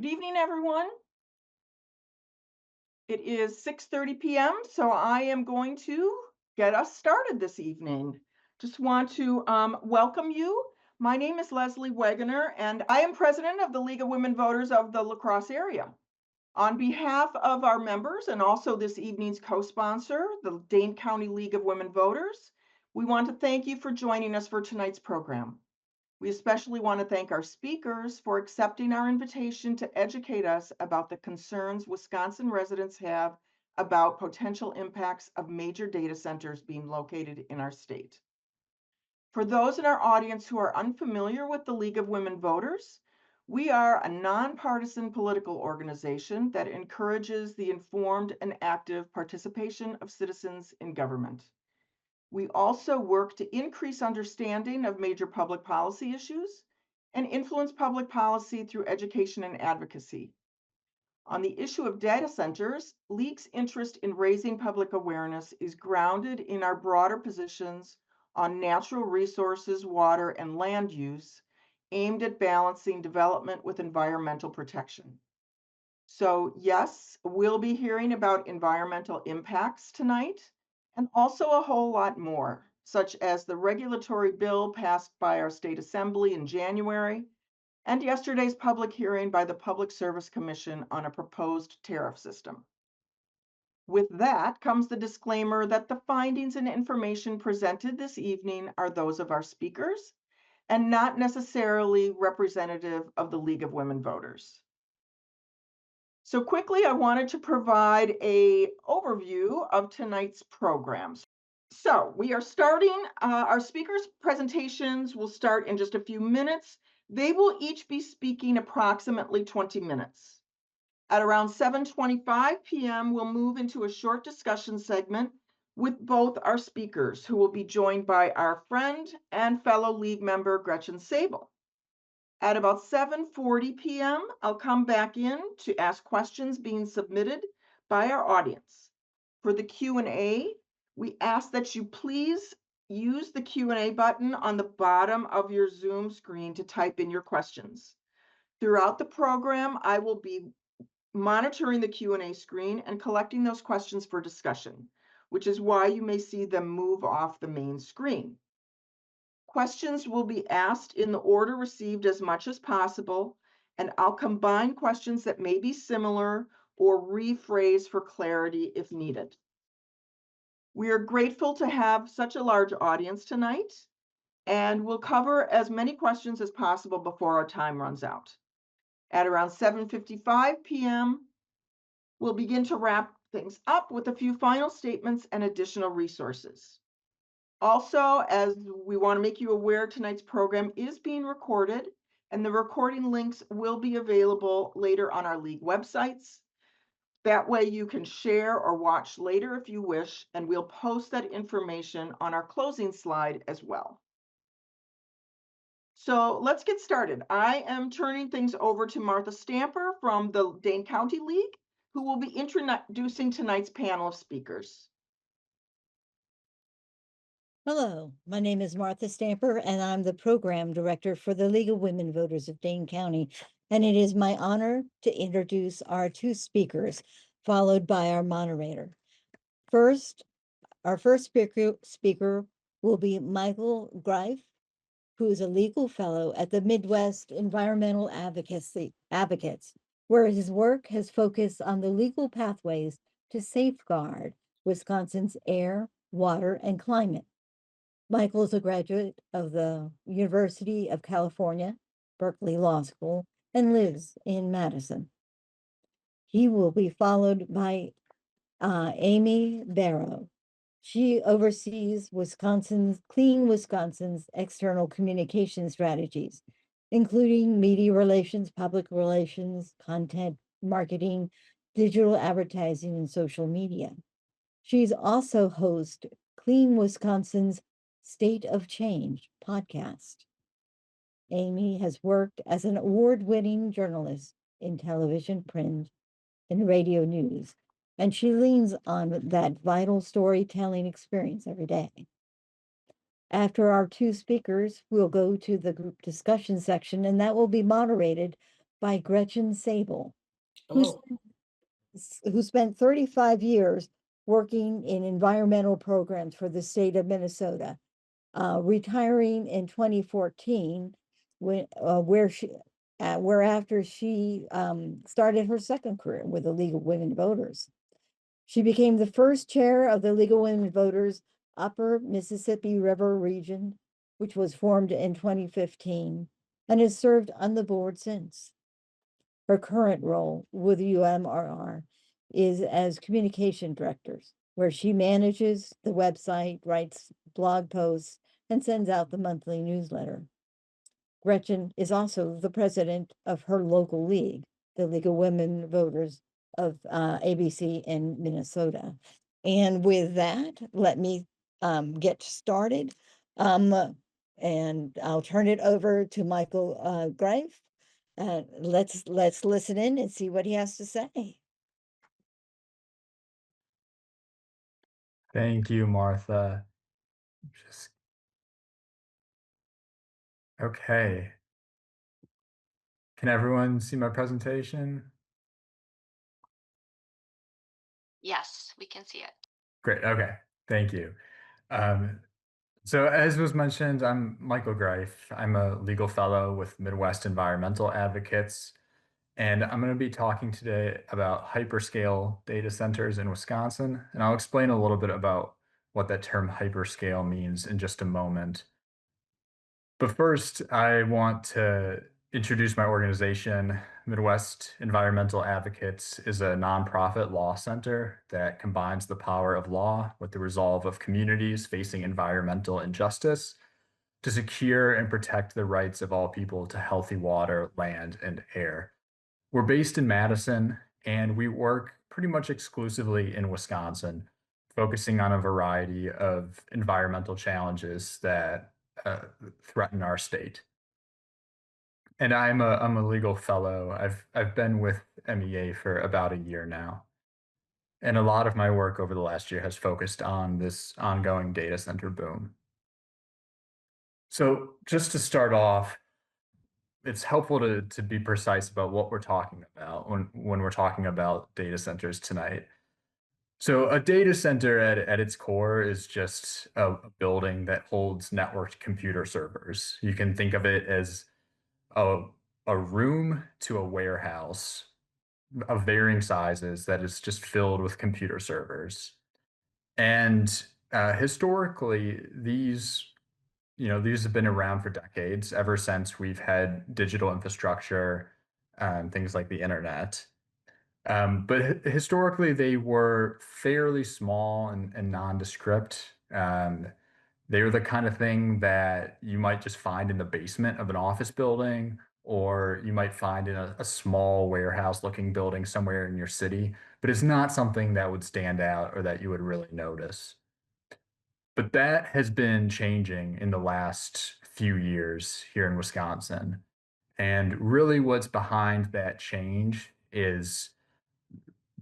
Good evening, everyone. It is 6:30 p.m., so I am going to get us started this evening. Just want to welcome you. My name is Leslie Wegener, and I am president of the League of Women Voters of the La Crosse area. On behalf of our members and also this evening's co-sponsor, the Dane County League of Women Voters, we want to thank you for joining us for tonight's program. We especially want to thank our speakers for accepting our invitation to educate us about the concerns Wisconsin residents have about potential impacts of major data centers being located in our state. For those in our audience who are unfamiliar with the League of Women Voters, we are a nonpartisan political organization that encourages the informed and active participation of citizens in government. We also work to increase understanding of major public policy issues and influence public policy through education and advocacy. On the issue of data centers, League's interest in raising public awareness is grounded in our broader positions on natural resources, water, and land use aimed at balancing development with environmental protection. So, yes, we'll be hearing about environmental impacts tonight and also a whole lot more, such as the regulatory bill passed by our state assembly in January and yesterday's public hearing by the Public Service Commission on a proposed tariff system. With that comes the disclaimer that the findings and information presented this evening are those of our speakers and not necessarily representative of the League of Women Voters. So quickly, I wanted to provide an overview of tonight's programs. So we are starting, our speakers' presentations will start in just a few minutes. They will each be speaking approximately 20 minutes. At around 7:25 p.m., we'll move into a short discussion segment with both our speakers, who will be joined by our friend and fellow League member, Gretchen Sable. At about 7:40 p.m., I'll come back in to ask questions being submitted by our audience. For the Q&A, we ask that you please use the Q&A button on the bottom of your Zoom screen to type in your questions. Throughout the program, I will be monitoring the Q&A screen and collecting those questions for discussion, which is why you may see them move off the main screen. Questions will be asked in the order received as much as possible, and I'll combine questions that may be similar or rephrase for clarity if needed. We are grateful to have such a large audience tonight, and we'll cover as many questions as possible before our time runs out. At around 7:55 p.m., we'll begin to wrap things up with a few final statements and additional resources. Also, as we want to make you aware, tonight's program is being recorded, and the recording links will be available later on our League websites. That way you can share or watch later if you wish, and we'll post that information on our closing slide as well. So let's get started. I am turning things over to Martha Stamper from the Dane County League, who will be introducing tonight's panel of speakers. Hello, my name is Martha Stamper, and I'm the program director for the League of Women Voters of Dane County. And it is my honor to introduce our two speakers, followed by our moderator. First, our first speaker will be Michael Greif, who is a legal fellow at the Midwest Environmental Advocates, where his work has focused on the legal pathways to safeguard Wisconsin's air, water, and climate. Michael is a graduate of the University of California, Berkeley Law School, and lives in Madison. He will be followed by Amy Barrow. She oversees Clean Wisconsin's external communication strategies, including media relations, public relations, content marketing, digital advertising, and social media. She's also host Clean Wisconsin's State of Change podcast. Amy has worked as an award-winning journalist in television, print, and radio news, and she leans on that vital storytelling experience every day. After our two speakers, we'll go to the group discussion section, and that will be moderated by Gretchen Sable, who Hello. who spent 35 years working in environmental programs for the state of Minnesota, retiring in 2014, when where after she started her second career with the League of Women Voters. She became the first chair of the League of Women Voters Upper Mississippi River Region, which was formed in 2015, and has served on the board since. Her current role with UMRR is as communication director, where she manages the website, writes blog posts, and sends out the monthly newsletter. Gretchen is also the president of her local league, the League of Women Voters of ABC in Minnesota. And with that, let me get started. And I'll turn it over to Michael Greif. Let's listen in and see what he has to say. Thank you, Martha. Just okay. Can everyone see my presentation? Yes, we can see it. Great. Okay. Thank you. Um, so as was mentioned, I'm Michael Greif. I'm a legal fellow with Midwest Environmental Advocates, and I'm going to be talking today about hyperscale data centers in Wisconsin, and I'll explain a little bit about what that term hyperscale means in just a moment. But first, I want to introduce my organization. Midwest Environmental Advocates is a nonprofit law center that combines the power of law with the resolve of communities facing environmental injustice to secure and protect the rights of all people to healthy water, land, and air. We're based in Madison, and we work pretty much exclusively in Wisconsin, focusing on a variety of environmental challenges that uh, threaten our state. And I'm a legal fellow. I've been with MEA for about a year now. And a lot of my work over the last year has focused on this ongoing data center boom. So just to start off, it's helpful to be precise about what we're talking about when we're talking about data centers tonight. So a data center at its core is just a building that holds networked computer servers. You can think of it as a, a room to a warehouse of varying sizes that is just filled with computer servers. And historically, these have been around for decades, ever since we've had digital infrastructure, things like the internet. But historically, they were fairly small and nondescript. They were the kind of thing that you might just find in the basement of an office building, or you might find in a small warehouse looking building somewhere in your city. But it's not something that would stand out or that you would really notice. But that has been changing in the last few years here in Wisconsin. And really, what's behind that change is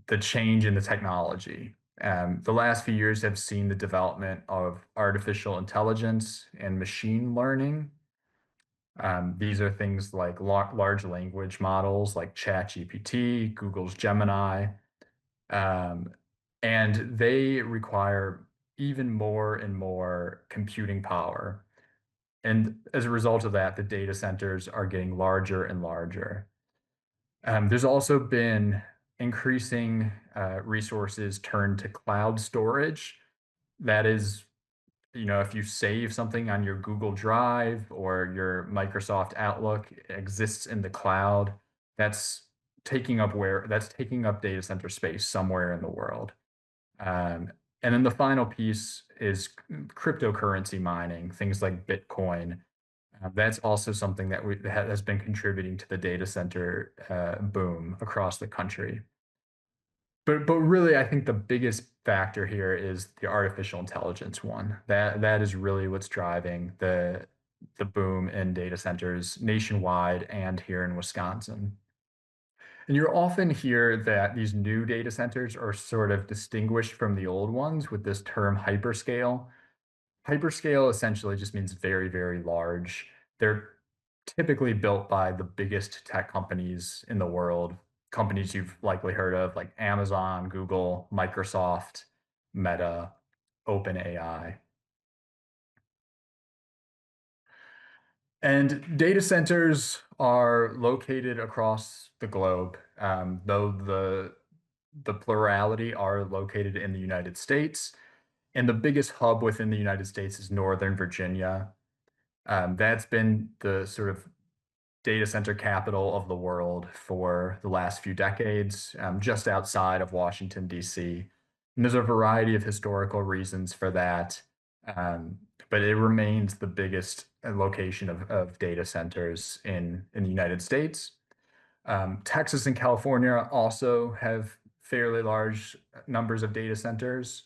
the change in the technology. The last few years have seen the development of artificial intelligence and machine learning. These are things like large language models like ChatGPT, Google's Gemini, um, and they require even more and more computing power. And as a result of that, the data centers are getting larger and larger. There's also been increasing resources turned to cloud storage. That is, if you save something on your Google Drive or your Microsoft Outlook, it exists in the cloud. That's that's taking up data center space somewhere in the world. Um, and then the final piece is cryptocurrency mining, things like Bitcoin. That's also something that has been contributing to the data center boom across the country. But really, I think the biggest factor here is the artificial intelligence one. That is really what's driving the boom in data centers nationwide and here in Wisconsin. And you'll often hear that these new data centers are sort of distinguished from the old ones with this term hyperscale. Hyperscale essentially just means very, very large. They're typically built by the biggest tech companies in the world, companies you've likely heard of like Amazon, Google, Microsoft, Meta, OpenAI. And data centers are located across the globe, though the plurality are located in the United States. And the biggest hub within the United States is Northern Virginia. That's been the sort of data center capital of the world for the last few decades, just outside of Washington, D.C. And there's a variety of historical reasons for that, um, but it remains the biggest location of data centers in the United States. Texas and California also have fairly large numbers of data centers.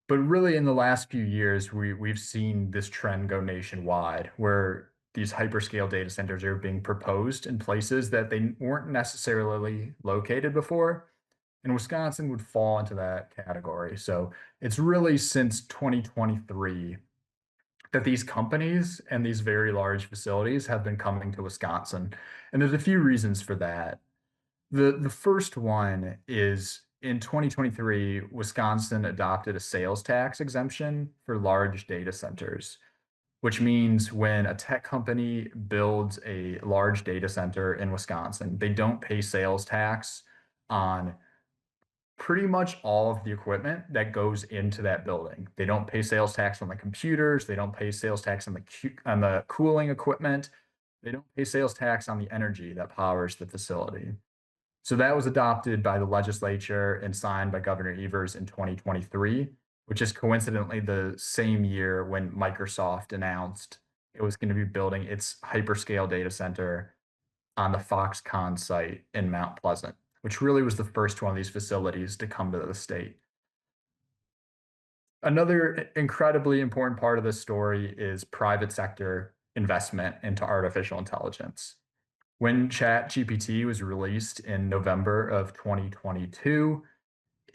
But really, in the last few years, we've seen this trend go nationwide, where these hyperscale data centers are being proposed in places that they weren't necessarily located before, and Wisconsin would fall into that category. So it's really since 2023 that these companies and these very large facilities have been coming to Wisconsin, and there's a few reasons for that. The first one is in 2023, Wisconsin adopted a sales tax exemption for large data centers, which means when a tech company builds a large data center in Wisconsin, they don't pay sales tax on pretty much all of the equipment that goes into that building. They don't pay sales tax on the computers, they don't pay sales tax on the cooling equipment, they don't pay sales tax on the energy that powers the facility. So that was adopted by the legislature and signed by Governor Evers in 2023, which is coincidentally the same year when Microsoft announced it was going to be building its hyperscale data center on the Foxconn site in Mount Pleasant, which really was the first one of these facilities to come to the state. Another incredibly important part of this story is private sector investment into artificial intelligence. When ChatGPT was released in November of 2022,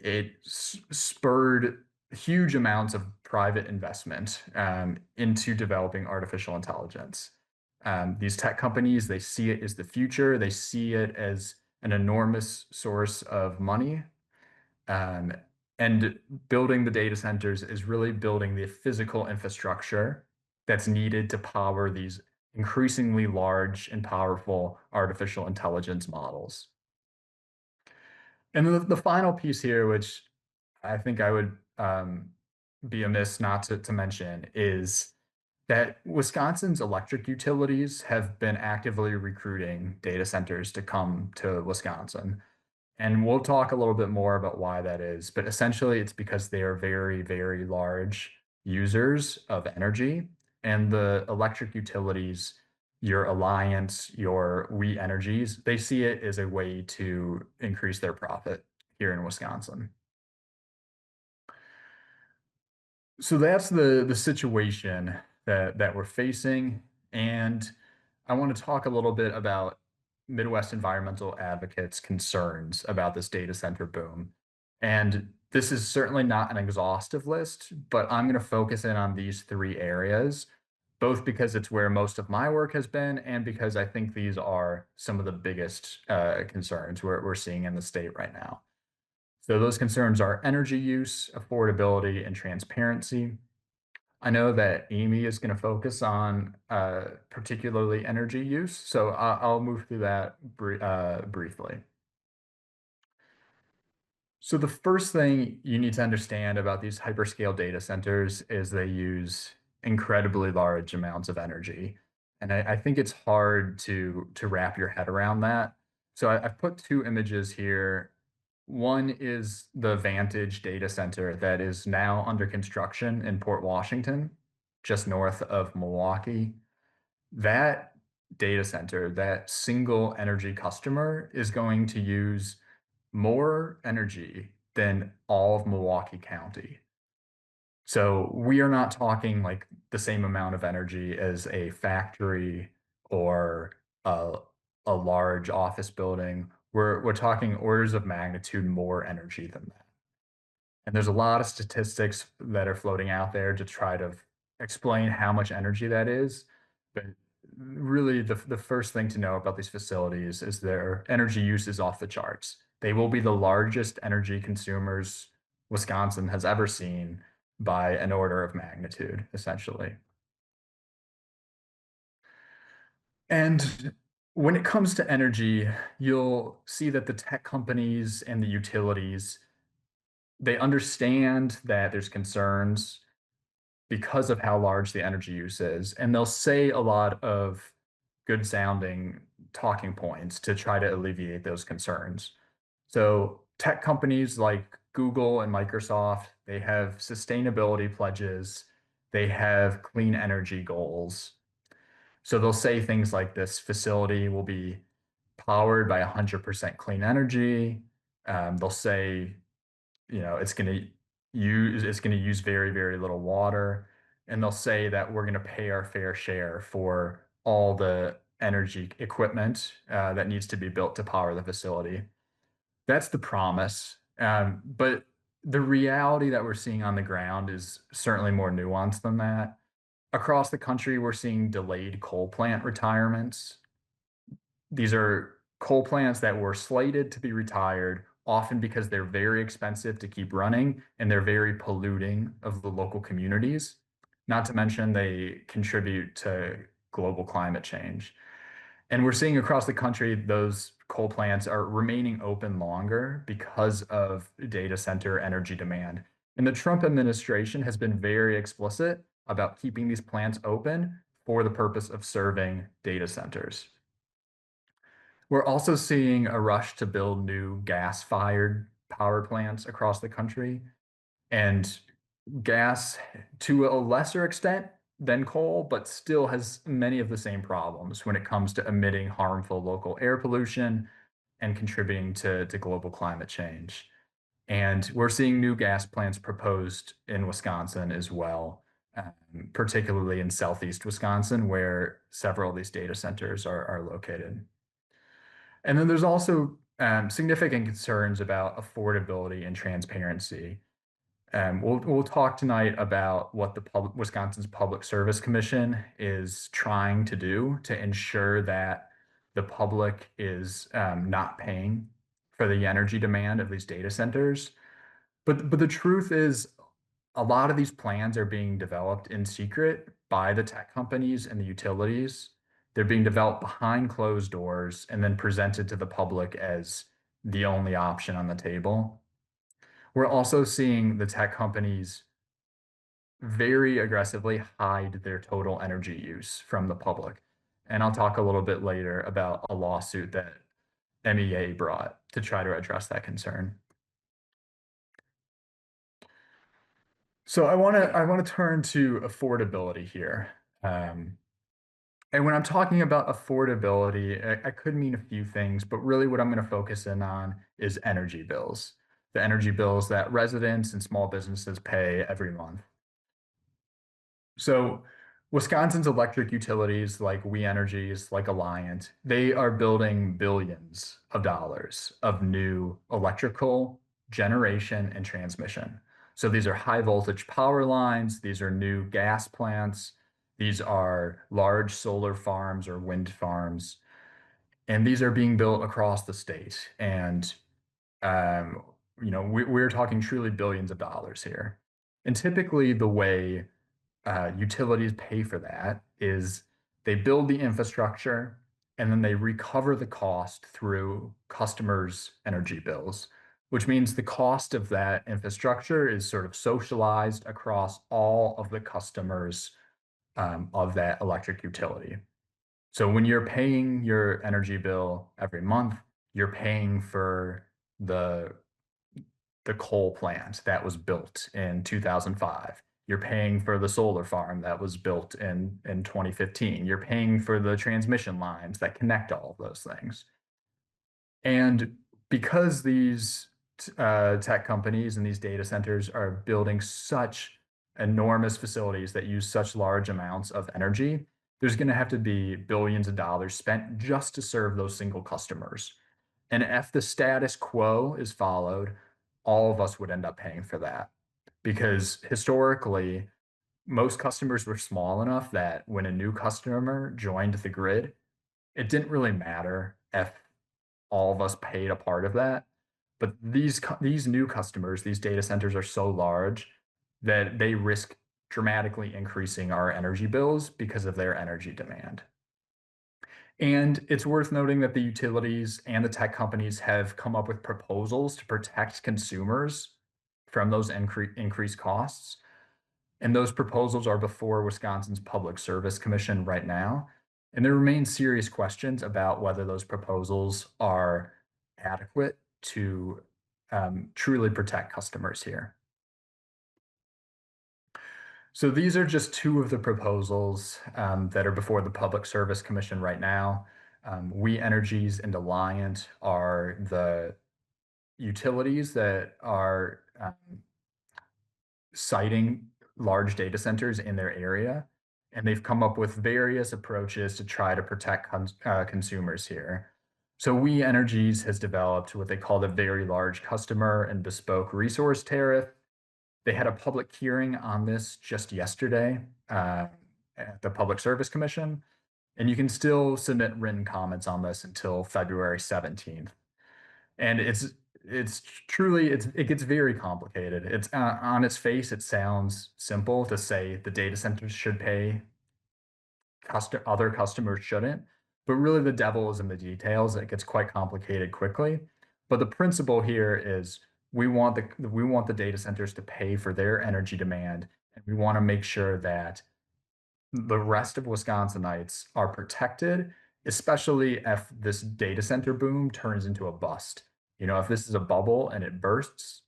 it spurred huge amounts of private investment into developing artificial intelligence. These tech companies, they see it as the future. They see it as an enormous source of money. Um, and building the data centers is really building the physical infrastructure that's needed to power these increasingly large and powerful artificial intelligence models. And the final piece here, which I think I would be amiss not to mention, is that Wisconsin's electric utilities have been actively recruiting data centers to come to Wisconsin. And we'll talk a little bit more about why that is, but essentially it's because they are very, very large users of energy. And the electric utilities, your Alliance, your We Energies, they see it as a way to increase their profit here in Wisconsin. So that's the situation that we're facing. And I want to talk a little bit about Midwest environmental advocates' concerns about this data center boom. And this is certainly not an exhaustive list, but I'm going to focus in on these three areas, both because it's where most of my work has been and because I think these are some of the biggest concerns we're seeing in the state right now. So those concerns are energy use, affordability, and transparency. I know that Amy is going to focus on particularly energy use, so I'll move through that briefly. So the first thing you need to understand about these hyperscale data centers is they use incredibly large amounts of energy. And I think it's hard to wrap your head around that. So I've put two images here. One is the Vantage data center that is now under construction in Port Washington, just north of Milwaukee. That data center, that single energy customer, is going to use more energy than all of Milwaukee County. So we are not talking like the same amount of energy as a factory or a, a large office building. We're talking orders of magnitude more energy than that. And there's a lot of statistics that are floating out there to try to explain how much energy that is. But really the first thing to know about these facilities is their energy use is off the charts. They will be the largest energy consumers Wisconsin has ever seen by an order of magnitude, essentially. And when it comes to energy, you'll see that the tech companies and the utilities, they understand that there's concerns because of how large the energy use is, and they'll say a lot of good sounding talking points to try to alleviate those concerns. So tech companies like Google and Microsoft, they have sustainability pledges, they have clean energy goals. So they'll say things like this facility will be powered by 100% clean energy. They'll say, it's going to use very, very little water. And they'll say that we're going to pay our fair share for all the energy equipment that needs to be built to power the facility. That's the promise. But the reality that we're seeing on the ground is certainly more nuanced than that. Across the country, we're seeing delayed coal plant retirements. These are coal plants that were slated to be retired, often because they're very expensive to keep running and they're very polluting of the local communities. Not to mention they contribute to global climate change. And we're seeing across the country those coal plants are remaining open longer because of data center energy demand. And the Trump administration has been very explicit about keeping these plants open for the purpose of serving data centers. We're also seeing a rush to build new gas-fired power plants across the country. And gas, to a lesser extent than coal, but still has many of the same problems when it comes to emitting harmful local air pollution and contributing to global climate change. And we're seeing new gas plants proposed in Wisconsin as well, particularly in southeast Wisconsin, where several of these data centers are located. And then there's also significant concerns about affordability and transparency. We'll talk tonight about what the Wisconsin's Public Service Commission is trying to do to ensure that the public is not paying for the energy demand of these data centers. But the truth is, a lot of these plans are being developed in secret by the tech companies and the utilities. They're being developed behind closed doors and then presented to the public as the only option on the table. We're also seeing the tech companies very aggressively hide their total energy use from the public. And I'll talk a little bit later about a lawsuit that MEA brought to try to address that concern. So I want to turn to affordability here. And when I'm talking about affordability, I could mean a few things, but really what I'm going to focus in on is energy bills, the energy bills that residents and small businesses pay every month. So Wisconsin's electric utilities like We Energies, like Alliant, they are building billions of dollars of new electrical generation and transmission. So these are high voltage power lines, these are new gas plants, these are large solar farms or wind farms, and these are being built across the state. And we're talking truly billions of dollars here. And typically the way utilities pay for that is they build the infrastructure and then they recover the cost through customers' energy bills, which means the cost of that infrastructure is sort of socialized across all of the customers of that electric utility. So when you're paying your energy bill every month, you're paying for the coal plant that was built in 2005. You're paying for the solar farm that was built in 2015. You're paying for the transmission lines that connect all of those things. And because these tech companies and these data centers are building such enormous facilities that use such large amounts of energy, there's going to have to be billions of dollars spent just to serve those single customers. And if the status quo is followed, all of us would end up paying for that. Because historically, most customers were small enough that when a new customer joined the grid, it didn't really matter if all of us paid a part of that. But these new customers, these data centers are so large that they risk dramatically increasing our energy bills because of their energy demand. And it's worth noting that the utilities and the tech companies have come up with proposals to protect consumers from those increased costs. And those proposals are before Wisconsin's Public Service Commission right now. And there remain serious questions about whether those proposals are adequate to truly protect customers here. So these are just two of the proposals that are before the Public Service Commission right now. We Energies and Alliant are the utilities that are citing large data centers in their area, and they've come up with various approaches to try to protect consumers here. So We Energies has developed what they call the Very Large Customer and Bespoke Resource Tariff. They had a public hearing on this just yesterday at the Public Service Commission, and you can still submit written comments on this until February 17th. And it gets very complicated. It's on its face, it sounds simple to say the data centers should pay, other customers shouldn't, but really the devil is in the details. It gets quite complicated quickly. But the principle here is we want the data centers to pay for their energy demand, and we want to make sure that the rest of Wisconsinites are protected, especially if this data center boom turns into a bust. If this is a bubble and it bursts,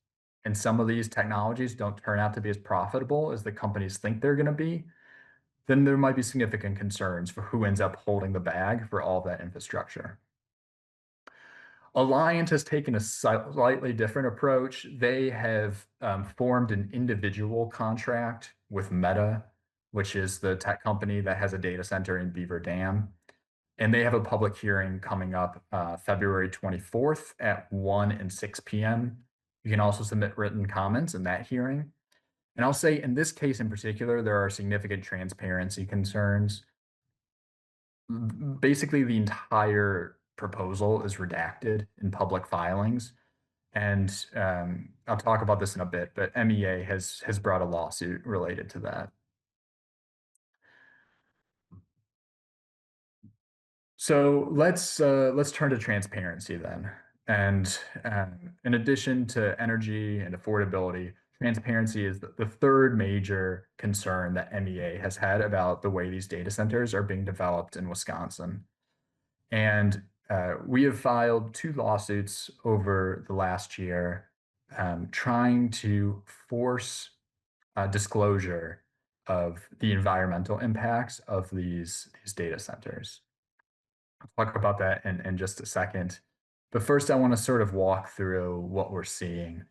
and some of these technologies don't turn out to be as profitable as the companies think they're going to be, then there might be significant concerns for who ends up holding the bag for all that infrastructure. Alliant has taken a slightly different approach. They have formed an individual contract with Meta, which is the tech company that has a data center in Beaver Dam. And they have a public hearing coming up February 24th at 1 and 6 p.m. You can also submit written comments in that hearing. And I'll say in this case in particular, there are significant transparency concerns. Basically, the entire proposal is redacted in public filings. And I'll talk about this in a bit, but MEA has brought a lawsuit related to that. So let's turn to transparency then. And in addition to energy and affordability, transparency is the third major concern that MEA has had about the way these data centers are being developed in Wisconsin. And we have filed 2 lawsuits over the last year trying to force disclosure of the environmental impacts of these data centers. I'll talk about that in just a second. But first, I want to sort of walk through what we're seeing.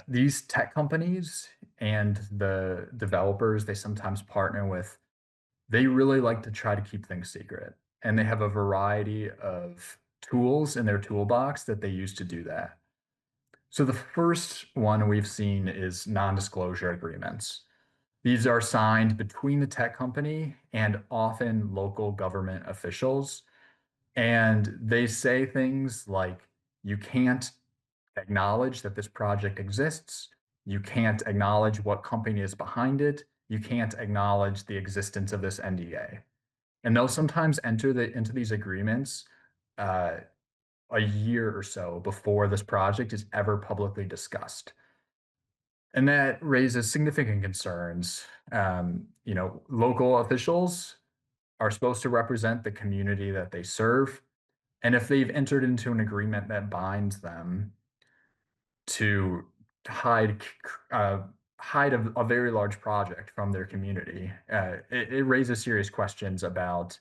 These tech companies and the developers they sometimes partner with, they really like to try to keep things secret. And they have a variety of tools in their toolbox that they use to do that. So the first one we've seen is non-disclosure agreements. These are signed between the tech company and often local government officials. And they say things like, you can't acknowledge that this project exists. You can't acknowledge what company is behind it. You can't acknowledge the existence of this NDA. And they'll sometimes enter into these agreements a year or so before this project is ever publicly discussed. And that raises significant concerns. Local officials are supposed to represent the community that they serve. And if they've entered into an agreement that binds them to hide a very large project from their community, it raises serious questions about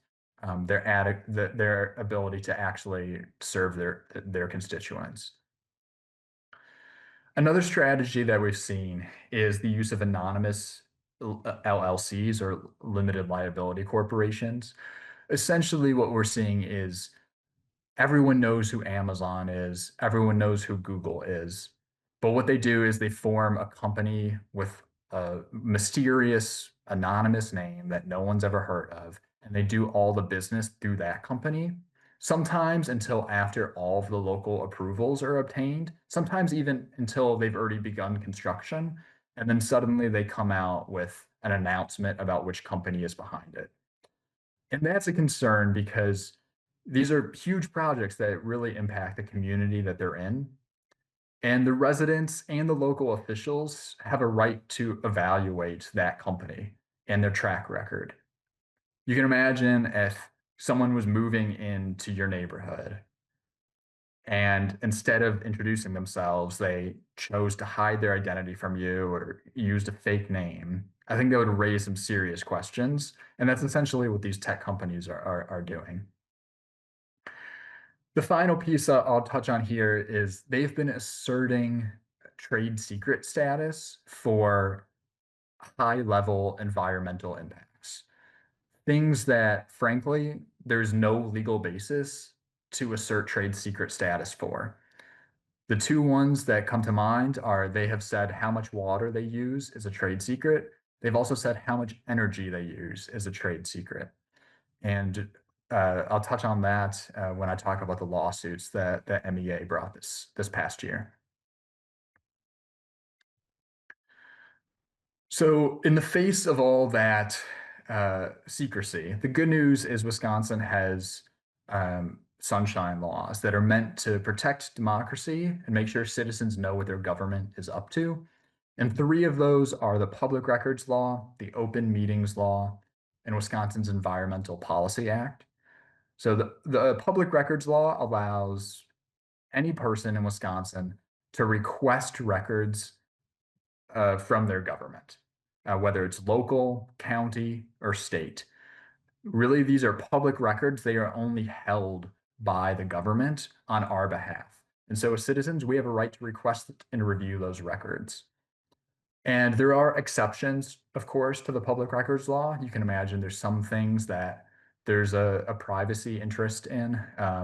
their ability to actually serve their constituents. Another strategy that we've seen is the use of anonymous LLCs or limited liability corporations. Essentially, what we're seeing is everyone knows who Amazon is, everyone knows who Google is. But what they do is they form a company with a mysterious anonymous name that no one's ever heard of, and they do all the business through that company, sometimes until after all of the local approvals are obtained, sometimes even until they've already begun construction, and then suddenly they come out with an announcement about which company is behind it. And that's a concern because these are huge projects that really impact the community that they're in. And the residents and the local officials have a right to evaluate that company and their track record. You can imagine if someone was moving into your neighborhood and instead of introducing themselves, they chose to hide their identity from you or used a fake name. I think that would raise some serious questions. And that's essentially what these tech companies are doing. The final piece I'll touch on here is they've been asserting trade secret status for high level environmental impacts. Things that, frankly, there's no legal basis to assert trade secret status for. The two ones that come to mind are they have said how much water they use is a trade secret. They've also said how much energy they use is a trade secret. And I'll touch on that when I talk about the lawsuits that MEA brought this past year. So in the face of all that secrecy, the good news is Wisconsin has sunshine laws that are meant to protect democracy and make sure citizens know what their government is up to. And three of those are the Public Records Law, the Open Meetings Law, and Wisconsin's Environmental Policy Act. So the Public Records Law allows any person in Wisconsin to request records from their government, whether it's local, county, or state. Really, these are public records. They are only held by the government on our behalf. And so as citizens, we have a right to request and review those records. And there are exceptions, of course, to the public records law. You can imagine there's some things that there's a privacy interest in,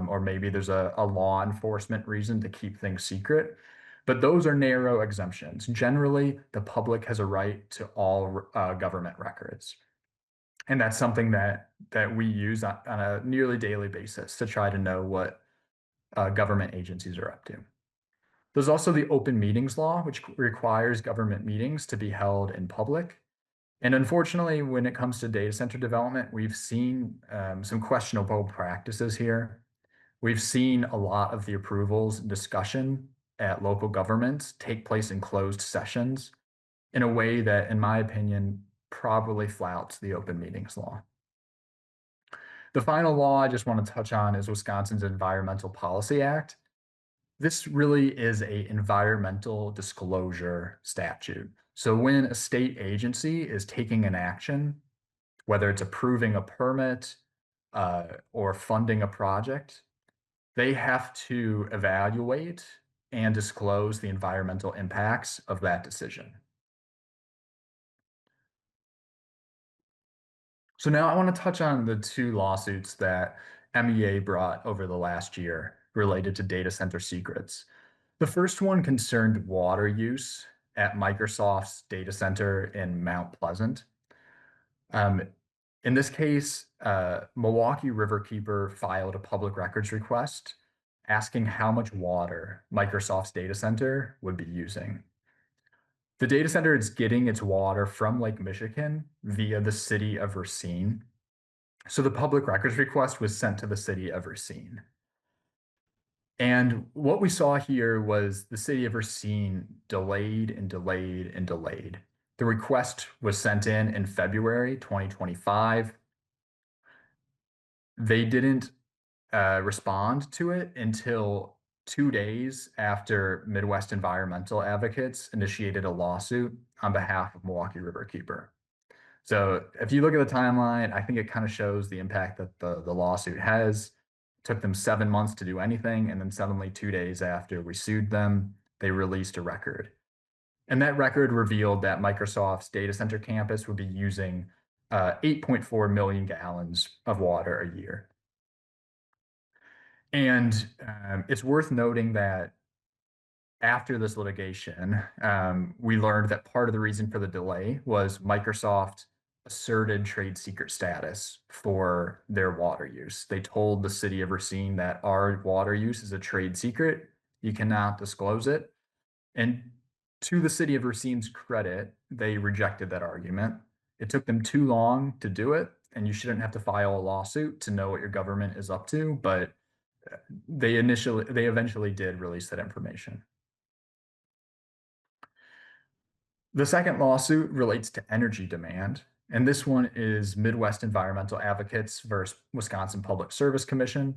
or maybe there's a law enforcement reason to keep things secret. But those are narrow exemptions. Generally, the public has a right to all government records. And that's something that we use on a nearly daily basis to try to know what government agencies are up to. There's also the open meetings law, which requires government meetings to be held in public. And unfortunately, when it comes to data center development, we've seen some questionable practices here. We've seen a lot of the approvals and discussion at local governments take place in closed sessions in a way that, in my opinion, probably flouts the open meetings law. The final law I just want to touch on is Wisconsin's Environmental Policy Act. This really is a environmental disclosure statute. So when a state agency is taking an action, whether it's approving a permit or funding a project, they have to evaluate and disclose the environmental impacts of that decision. So now I want to touch on the two lawsuits that MEA brought over the last year related to data center secrets. The first one concerned water use at Microsoft's data center in Mount Pleasant. In this case, Milwaukee Riverkeeper filed a public records request asking how much water Microsoft's data center would be using. The data center is getting its water from Lake Michigan via the city of Racine. So the public records request was sent to the city of Racine. And what we saw here was the city of Racine delayed and delayed and delayed. The request was sent in February 2025. They didn't respond to it until 2 days after Midwest environmental advocates initiated a lawsuit on behalf of Milwaukee Riverkeeper. So if you look at the timeline, I think it kind of shows the impact that the lawsuit has. It took them 7 months to do anything, and then suddenly 2 days after we sued them, they released a record. And that record revealed that Microsoft's data center campus would be using 8.4 million gallons of water a year. And it's worth noting that after this litigation, we learned that part of the reason for the delay was Microsoft asserted trade secret status for their water use. They told the city of Racine that our water use is a trade secret. You cannot disclose it. And to the city of Racine's credit, they rejected that argument. It took them too long to do it, and you shouldn't have to file a lawsuit to know what your government is up to, but they eventually did release that information. The second lawsuit relates to energy demand, and this one is Midwest Environmental Advocates versus Wisconsin Public Service Commission.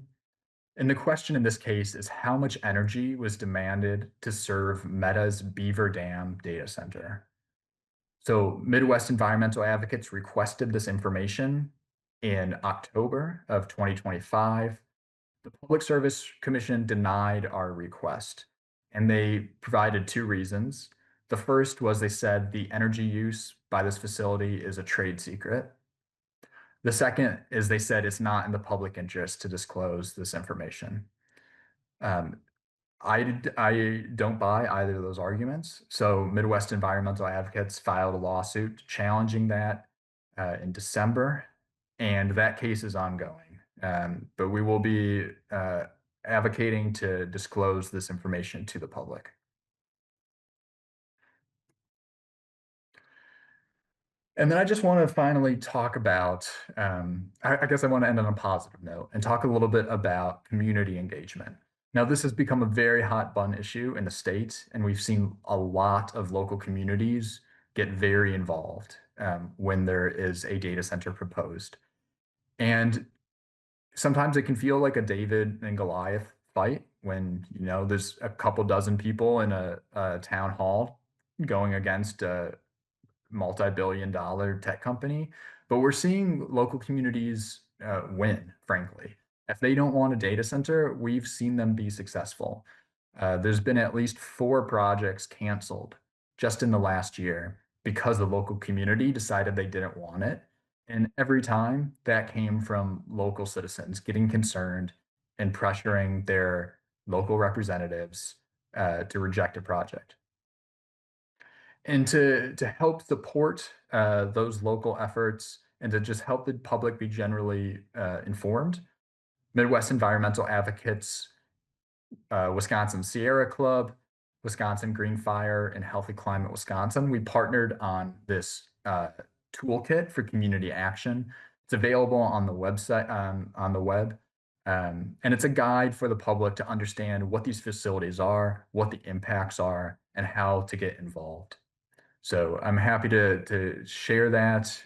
And the question in this case is how much energy was demanded to serve Meta's Beaver Dam data center. So Midwest Environmental Advocates requested this information in October of 2025. The Public Service Commission denied our request, and they provided two reasons. The first was they said the energy use by this facility is a trade secret. The second is they said it's not in the public interest to disclose this information. I don't buy either of those arguments. So Midwest Environmental Advocates filed a lawsuit challenging that in December, and that case is ongoing. But we will be advocating to disclose this information to the public. And then I just want to finally talk about, I guess I want to end on a positive note and talk a little bit about community engagement. Now, this has become a very hot button issue in the state, and we've seen a lot of local communities get very involved when there is a data center proposed. And sometimes it can feel like a David and Goliath fight when, there's a couple dozen people in a town hall going against multi-billion-dollar tech company, but we're seeing local communities win, frankly. If they don't want a data center, we've seen them be successful. There's been at least 4 projects canceled just in the last year because the local community decided they didn't want it. And every time that came from local citizens getting concerned and pressuring their local representatives to reject a project. And to help support those local efforts and to just help the public be generally informed, Midwest Environmental Advocates, Wisconsin Sierra Club, Wisconsin Green Fire, and Healthy Climate Wisconsin, we partnered on this toolkit for community action. It's available on the website, on the web. And it's a guide for the public to understand what these facilities are, what the impacts are, and how to get involved. So I'm happy to share that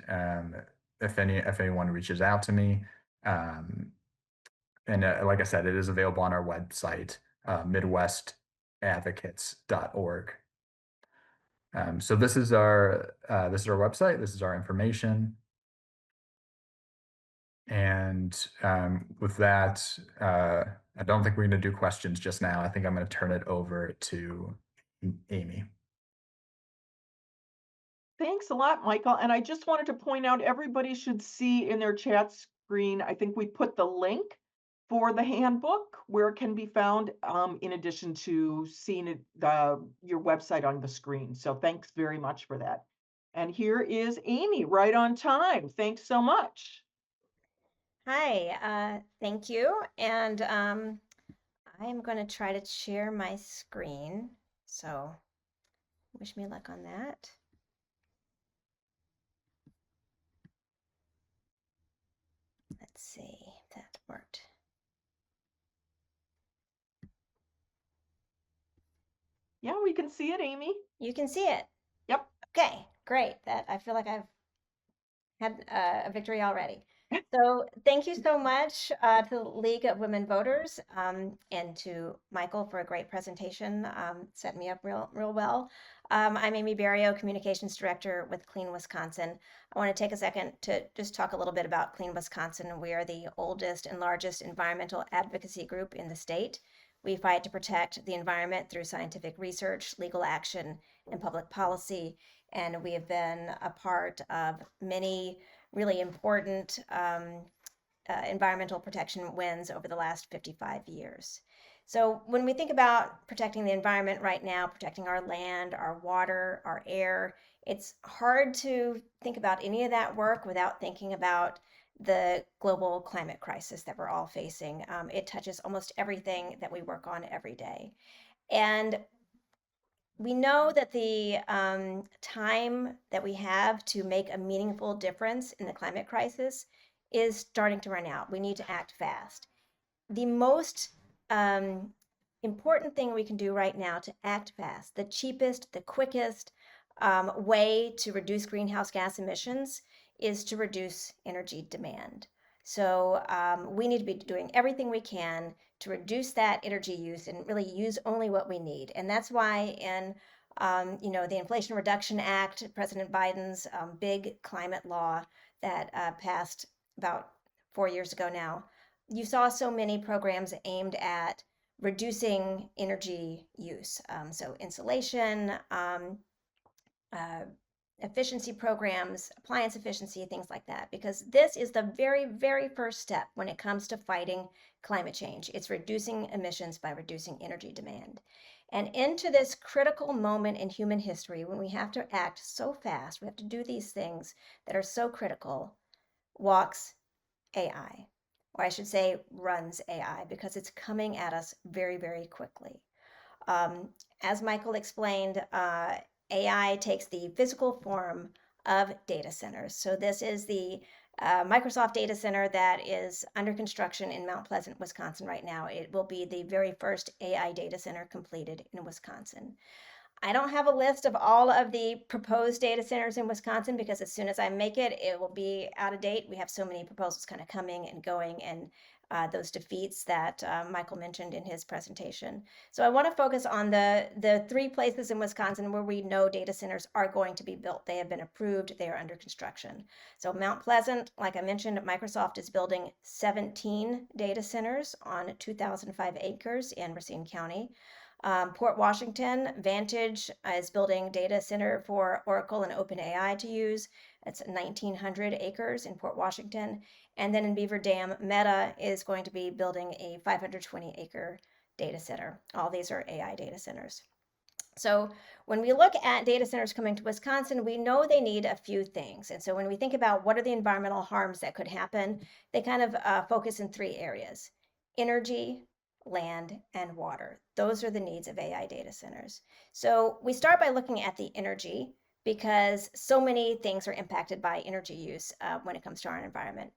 if anyone reaches out to me. And like I said, it is available on our website, midwestadvocates.org. So this is our website. This is our information. And with that, I don't think we're going to do questions just now. I think I'm going to turn it over to Amy. Thanks a lot, Michael. And I just wanted to point out everybody should see in their chat screen, I think we put the link for the handbook where it can be found in addition to seeing it, your website on the screen. So thanks very much for that. And here is Amy right on time. Thanks so much. Hi, thank you. And I'm going to try to share my screen. So wish me luck on that. Let's see if that worked. Yeah, we can see it, Amy. You can see it. Yep. Okay, great. That I feel like I've had a victory already. So thank you so much to the League of Women Voters and to Michael for a great presentation. Set me up real well. I'm Amy Barrio, Communications Director with Clean Wisconsin. I want to take a second to just talk a little bit about Clean Wisconsin. We are the oldest and largest environmental advocacy group in the state. We fight to protect the environment through scientific research, legal action, and public policy. And we have been a part of many really important environmental protection wins over the last 55 years. So when we think about protecting the environment right now, protecting our land, our water, our air, it's hard to think about any of that work without thinking about the global climate crisis that we're all facing. It touches almost everything that we work on every day. And we know that the time that we have to make a meaningful difference in the climate crisis is starting to run out. We need to act fast. The most important thing we can do right now to act fast, the cheapest, the quickest way to reduce greenhouse gas emissions is to reduce energy demand. So we need to be doing everything we can to reduce that energy use and really use only what we need. And that's why in the Inflation Reduction Act, President Biden's big climate law that passed about 4 years ago now, you saw so many programs aimed at reducing energy use. So insulation, efficiency programs, appliance efficiency, things like that, because this is the very, very first step when it comes to fighting climate change. It's reducing emissions by reducing energy demand. And into this critical moment in human history, when we have to act so fast, we have to do these things that are so critical, walks AI, or I should say runs AI, because it's coming at us very, very quickly. As Michael explained, AI takes the physical form of data centers. So this is the Microsoft data center that is under construction in Mount Pleasant, Wisconsin right now. It will be the very first AI data center completed in Wisconsin. I don't have a list of all of the proposed data centers in Wisconsin because as soon as I make it, it will be out of date. We have so many proposals kind of coming and going, and those defeats that Michael mentioned in his presentation. So I want to focus on the 3 places in Wisconsin where we know data centers are going to be built. They have been approved. They are under construction. So Mount Pleasant, like I mentioned, Microsoft is building 17 data centers on 2,005 acres in Racine County. Port Washington, Vantage is building data center for Oracle and OpenAI to use. It's 1,900 acres in Port Washington. And then in Beaver Dam, Meta is going to be building a 520-acre data center. All these are AI data centers. So when we look at data centers coming to Wisconsin, we know they need a few things. And so when we think about what are the environmental harms that could happen, they kind of focus in 3 areas: energy, land, and water. Those are the needs of AI data centers. So we start by looking at the energy because so many things are impacted by energy use when it comes to our environment.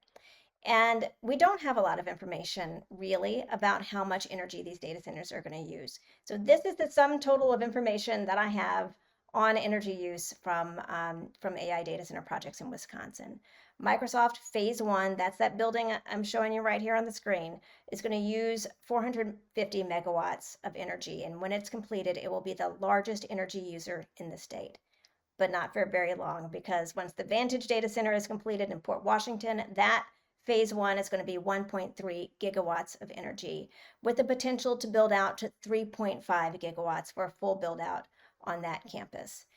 And we don't have a lot of information really about how much energy these data centers are going to use. So this is the sum total of information that I have on energy use from AI data center projects in Wisconsin. Microsoft phase 1, that's that building I'm showing you right here on the screen, is going to use 450 megawatts of energy. And when it's completed, it will be the largest energy user in the state, but not for very long, because once the Vantage data center is completed in Port Washington, that phase 1 is going to be 1.3 gigawatts of energy, with the potential to build out to 3.5 gigawatts for a full build out on that campus.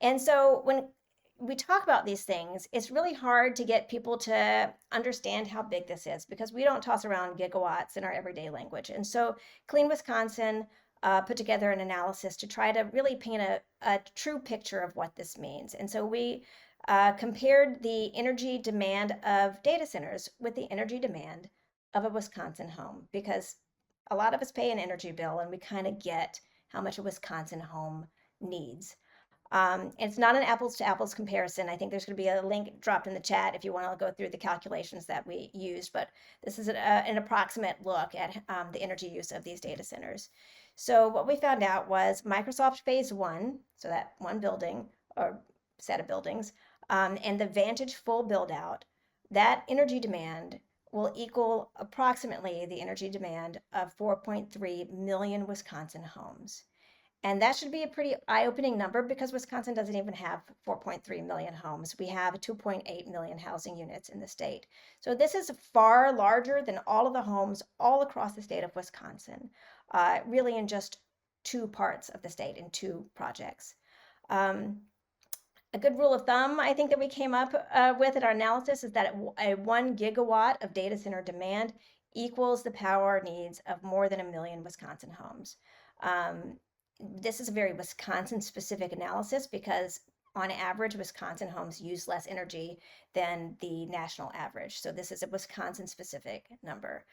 And so when we talk about these things, it's really hard to get people to understand how big this is because we don't toss around gigawatts in our everyday language. And so Clean Wisconsin put together an analysis to try to really paint a true picture of what this means. And so we compared the energy demand of data centers with the energy demand of a Wisconsin home, because a lot of us pay an energy bill and we kind of get how much a Wisconsin home needs. It's not an apples to apples comparison. I think there's going to be a link dropped in the chat if you want to go through the calculations that we used, but this is an approximate look at the energy use of these data centers. So what we found out was Microsoft phase 1, so that one building or set of buildings, and the Vantage full build out, that energy demand will equal approximately the energy demand of 4.3 million Wisconsin homes. And that should be a pretty eye-opening number because Wisconsin doesn't even have 4.3 million homes. We have 2.8 million housing units in the state. So this is far larger than all of the homes all across the state of Wisconsin, really in just 2 parts of the state, in 2 projects. A good rule of thumb, I think, that we came up with in our analysis is that a 1 gigawatt of data center demand equals the power needs of more than 1 million Wisconsin homes. This is a very Wisconsin-specific analysis because on average, Wisconsin homes use less energy than the national average. So this is a Wisconsin-specific number.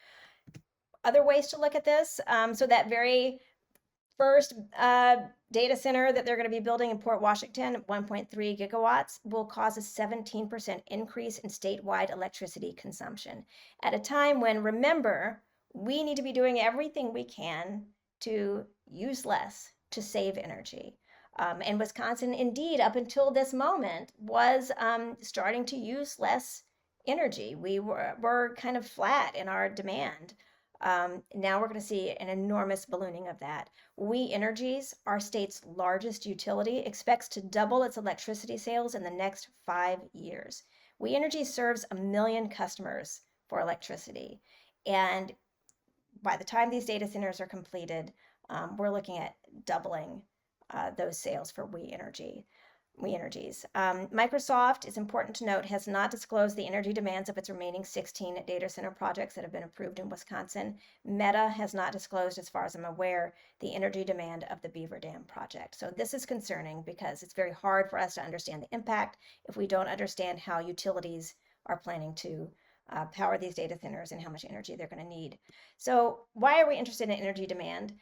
Other ways to look at this, so that very first data center that they're going to be building in Port Washington, 1.3 gigawatts, will cause a 17% increase in statewide electricity consumption at a time when, remember, we need to be doing everything we can to use less, to save energy. And Wisconsin, indeed, up until this moment, was starting to use less energy. We were kind of flat in our demand. Now we're going to see an enormous ballooning of that. We Energies, our state's largest utility, expects to double its electricity sales in the next 5 years. We Energies serves 1 million customers for electricity. And by the time these data centers are completed, we're looking at doubling those sales for We Energies. Microsoft, it's important to note, has not disclosed the energy demands of its remaining 16 data center projects that have been approved in Wisconsin. Meta has not disclosed, as far as I'm aware, the energy demand of the Beaver Dam project. So this is concerning because it's very hard for us to understand the impact if we don't understand how utilities are planning to power these data centers and how much energy they're going to need. So why are we interested in energy demand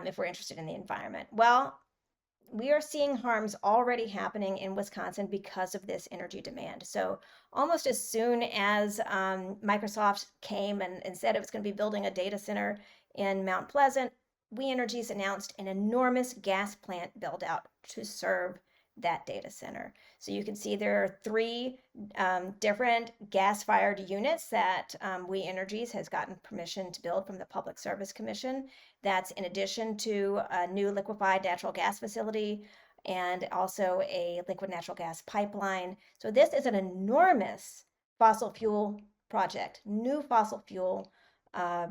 if we're interested in the environment? Well, we are seeing harms already happening in Wisconsin because of this energy demand. So almost as soon as Microsoft came and said it was going to be building a data center in Mount Pleasant, We Energies announced an enormous gas plant build out to serve that data center. So you can see there are 3 different gas-fired units that We Energies has gotten permission to build from the Public Service Commission. That's in addition to a new liquefied natural gas facility and also a liquid natural gas pipeline. So this is an enormous fossil fuel project, new fossil fuel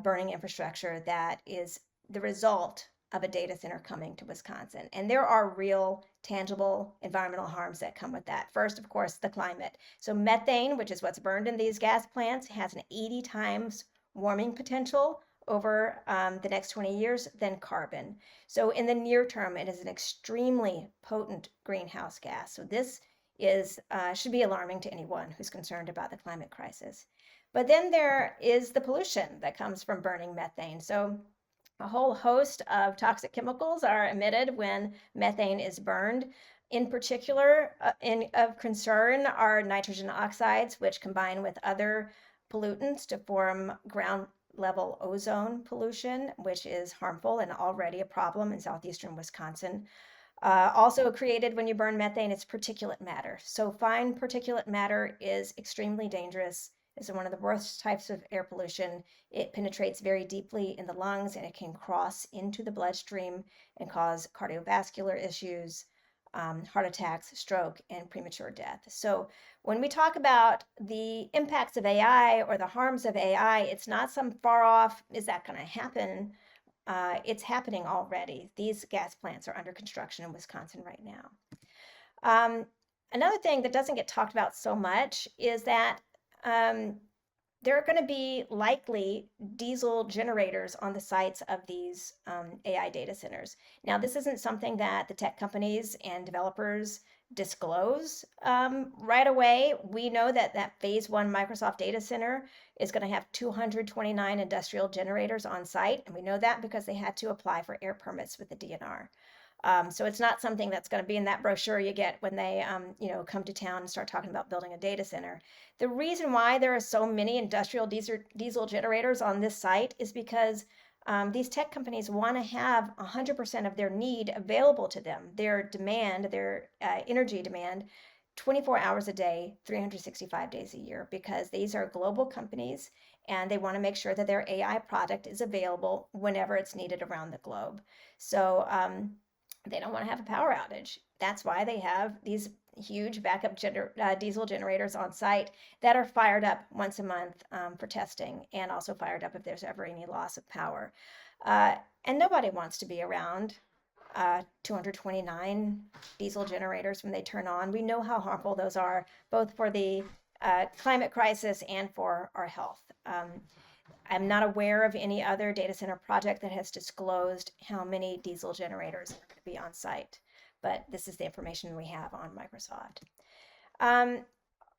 burning infrastructure that is the result of a data center coming to Wisconsin. And there are real, tangible environmental harms that come with that. First, of course, the climate. So methane, which is what's burned in these gas plants, has an 80 times warming potential over the next 20 years than carbon. So in the near term, it is an extremely potent greenhouse gas. So this is should be alarming to anyone who's concerned about the climate crisis. But then there is the pollution that comes from burning methane. So a whole host of toxic chemicals are emitted when methane is burned. In particular, of concern are nitrogen oxides, which combine with other pollutants to form ground level ozone pollution, which is harmful and already a problem in southeastern Wisconsin. Also created when you burn methane is particulate matter. So fine particulate matter is extremely dangerous. It's one of the worst types of air pollution. It penetrates very deeply in the lungs and it can cross into the bloodstream and cause cardiovascular issues, heart attacks, stroke, and premature death. So when we talk about the impacts of AI or the harms of AI, it's not some far off, is that going to happen? It's happening already. These gas plants are under construction in Wisconsin right now. Another thing that doesn't get talked about so much is that there are going to be likely diesel generators on the sites of these AI data centers. Now, this isn't something that the tech companies and developers disclose right away. We know that that phase 1 Microsoft data center is going to have 229 industrial generators on site. And we know that because they had to apply for air permits with the DNR. So it's not something that's going to be in that brochure you get when they come to town and start talking about building a data center. The reason why there are so many industrial diesel generators on this site is because these tech companies want to have 100% of their need available to them, their demand, their energy demand, 24 hours a day, 365 days a year, because these are global companies and they want to make sure that their AI product is available whenever it's needed around the globe. So they don't want to have a power outage. That's why they have these huge backup diesel generators on site that are fired up once a month for testing and also fired up if there's ever any loss of power. And nobody wants to be around 229 diesel generators when they turn on. We know how harmful those are, both for the climate crisis and for our health. I'm not aware of any other data center project that has disclosed how many diesel generators are going to be on site, but this is the information we have on Microsoft.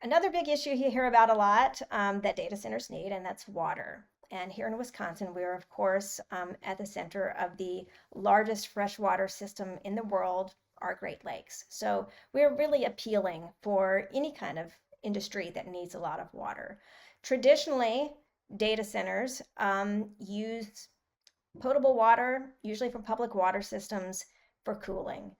Another big issue you hear about a lot that data centers need, and that's water. And here in Wisconsin, we are, of course, at the center of the largest freshwater system in the world, our Great Lakes. So we're really appealing for any kind of industry that needs a lot of water. Traditionally, data centers use potable water, usually from public water systems, for cooling.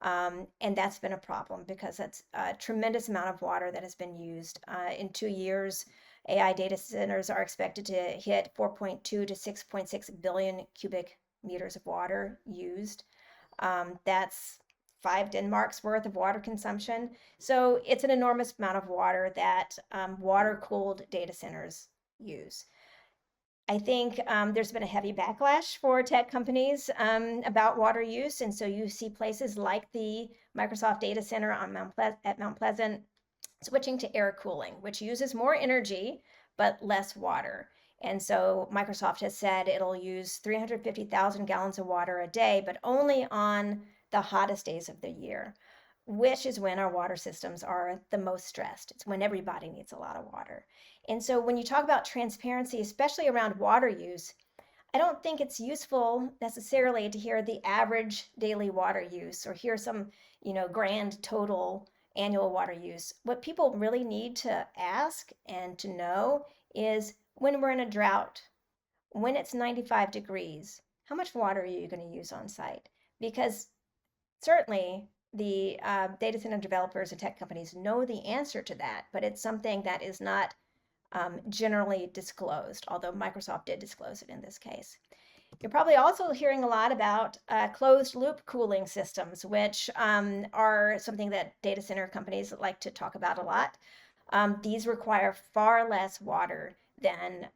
And that's been a problem because that's a tremendous amount of water that has been used. In 2 years, AI data centers are expected to hit 4.2 to 6.6 billion cubic meters of water used. That's 5 Denmark's worth of water consumption. So it's an enormous amount of water that water-cooled data centers use. I think there's been a heavy backlash for tech companies about water use. And so you see places like the Microsoft data center on at Mount Pleasant switching to air cooling, which uses more energy, but less water. And so Microsoft has said it'll use 350,000 gallons of water a day, but only on the hottest days of the year, which is when our water systems are the most stressed. It's when everybody needs a lot of water. And so when you talk about transparency, especially around water use, I don't think it's useful necessarily to hear the average daily water use or hear some, grand total annual water use. What people really need to ask and to know is when we're in a drought, when it's 95 degrees, how much water are you going to use on site? Because certainly the data center developers and tech companies know the answer to that, but it's something that is not generally disclosed, although Microsoft did disclose it in this case. You're probably also hearing a lot about closed loop cooling systems, which are something that data center companies like to talk about a lot. These require far less water than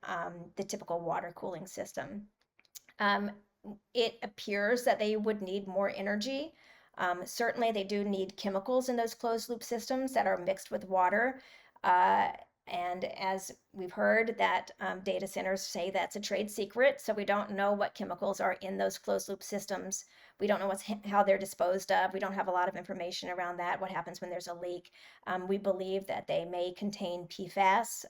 the typical water cooling system. It appears that they would need more energy. Certainly, they do need chemicals in those closed loop systems that are mixed with water. And as we've heard, that data centers say that's a trade secret, so we don't know what chemicals are in those closed loop systems. We don't know how they're disposed of. We don't have a lot of information around that, what happens when there's a leak. We believe that they may contain PFAS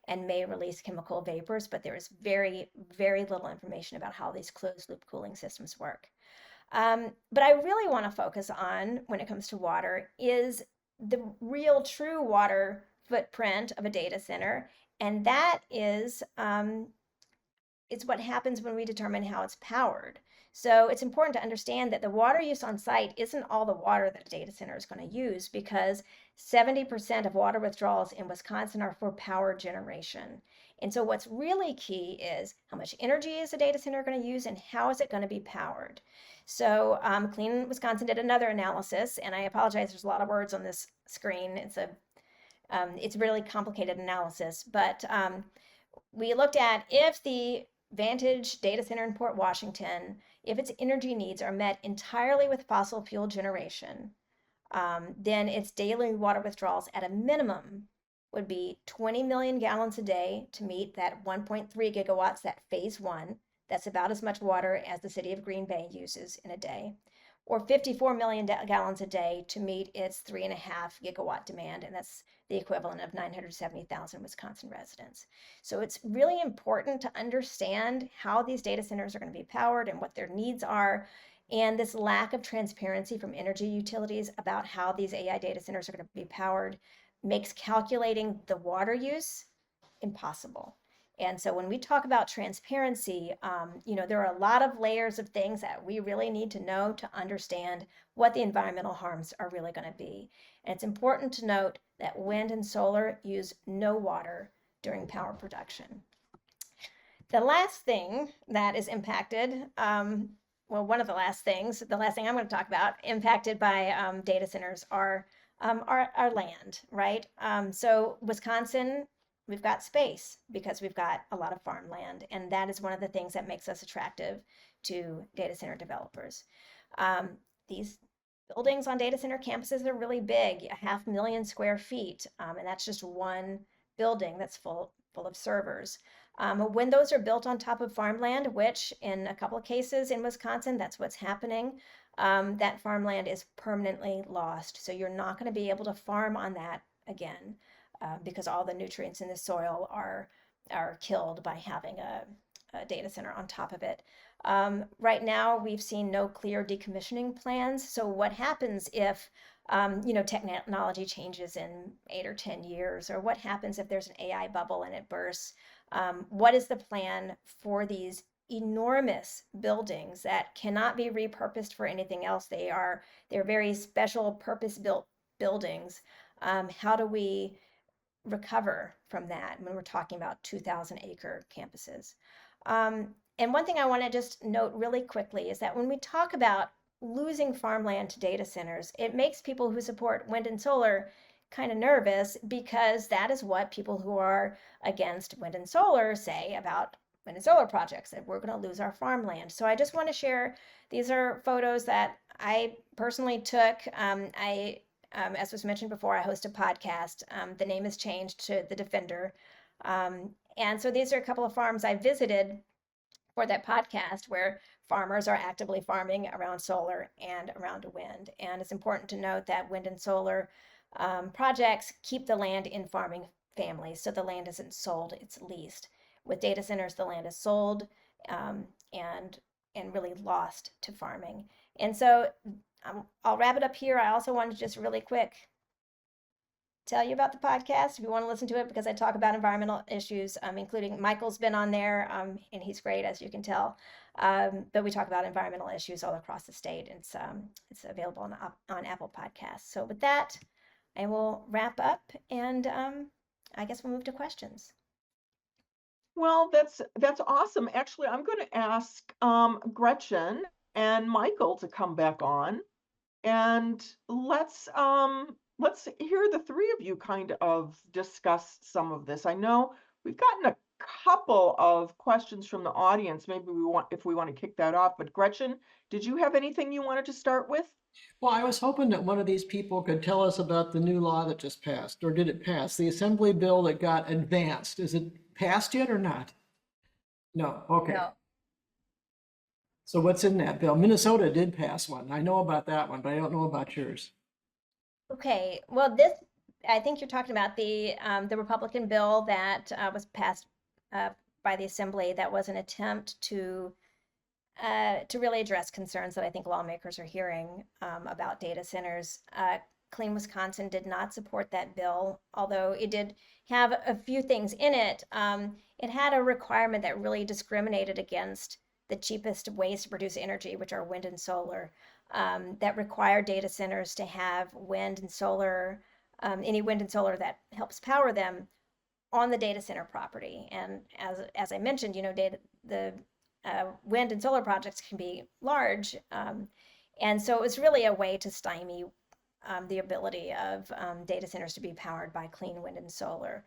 and may release chemical vapors, but there is very, very little information about how these closed loop cooling systems work. But I really want to focus on, when it comes to water, is the real true water footprint of a data center, and that is it's what happens when we determine how it's powered. So it's important to understand that the water use on site isn't all the water that a data center is going to use, because 70% of water withdrawals in Wisconsin are for power generation. And so what's really key is how much energy is a data center going to use and how is it going to be powered. So Clean Wisconsin did another analysis, and I apologize, there's a lot of words on this screen. It's really complicated analysis, but we looked at if the Vantage data center in Port Washington, if its energy needs are met entirely with fossil fuel generation, then its daily water withdrawals at a minimum would be 20 million gallons a day to meet that 1.3 gigawatts, that phase one. That's about as much water as the city of Green Bay uses in a day, or 54 million gallons a day to meet its 3.5 gigawatt demand, and that's the equivalent of 970,000 Wisconsin residents. So it's really important to understand how these data centers are going to be powered and what their needs are. And this lack of transparency from energy utilities about how these AI data centers are going to be powered makes calculating the water use impossible. And so when we talk about transparency, there are a lot of layers of things that we really need to know to understand what the environmental harms are really going to be. And it's important to note that wind and solar use no water during power production. The last thing that is impacted, one of the last thing I'm going to talk about impacted by data centers are our land, right? So Wisconsin, we've got space because we've got a lot of farmland, and that is one of the things that makes us attractive to data center developers. These buildings on data center campuses are really big, 500,000 square feet, and that's just one building that's full of servers. When those are built on top of farmland, which in a couple of cases in Wisconsin, that's what's happening, that farmland is permanently lost. So you're not going to be able to farm on that again because all the nutrients in the soil are killed by having a data center on top of it. Right now, we've seen no clear decommissioning plans. So what happens if technology changes in 8 or 10 years, or what happens if there's an AI bubble and it bursts? What is the plan for these enormous buildings that cannot be repurposed for anything else? They're very special purpose-built buildings. How do we recover from that when we're talking about 2,000-acre campuses? And one thing I want to just note really quickly is that when we talk about losing farmland to data centers, it makes people who support wind and solar kind of nervous, because that is what people who are against wind and solar say about wind and solar projects, that we're going to lose our farmland. So I just want to share, these are photos that I personally took. As was mentioned before, I host a podcast. The name has changed to The Defender. And so these are a couple of farms I visited for that podcast, where farmers are actively farming around solar and around wind. And it's important to note that wind and solar projects keep the land in farming families, so the land isn't sold, it's leased. With data centers, the land is sold and really lost to farming. And so I'll wrap it up here. I also wanted to just really quick tell you about the podcast if you want to listen to it, because I talk about environmental issues, including Michael's been on there, and he's great, as you can tell. But we talk about environmental issues all across the state. It's available on Apple Podcasts. So with that, I will wrap up, and I guess we'll move to questions. Well, that's awesome. Actually, I'm going to ask Gretchen and Michael to come back on, and let's hear the three of you kind of discuss some of this. I know we've gotten a couple of questions from the audience. Maybe if we want to kick that off. But Gretchen, did you have anything you wanted to start with? Well, I was hoping that one of these people could tell us about the new law that just passed, or did it pass? The assembly bill that got advanced, is it passed yet or not? No, okay. No. So what's in that bill? Minnesota did pass one. I know about that one, but I don't know about yours. Okay, well, I think you're talking about the Republican bill that was passed by the Assembly. That was an attempt to really address concerns that I think lawmakers are hearing about data centers. Clean Wisconsin did not support that bill, although it did have a few things in it. It had a requirement that really discriminated against the cheapest ways to produce energy, which are wind and solar, that require data centers to have wind and solar, any wind and solar that helps power them, on the data center property. And as I mentioned, the wind and solar projects can be large, and so it was really a way to stymie the ability of data centers to be powered by clean wind and solar.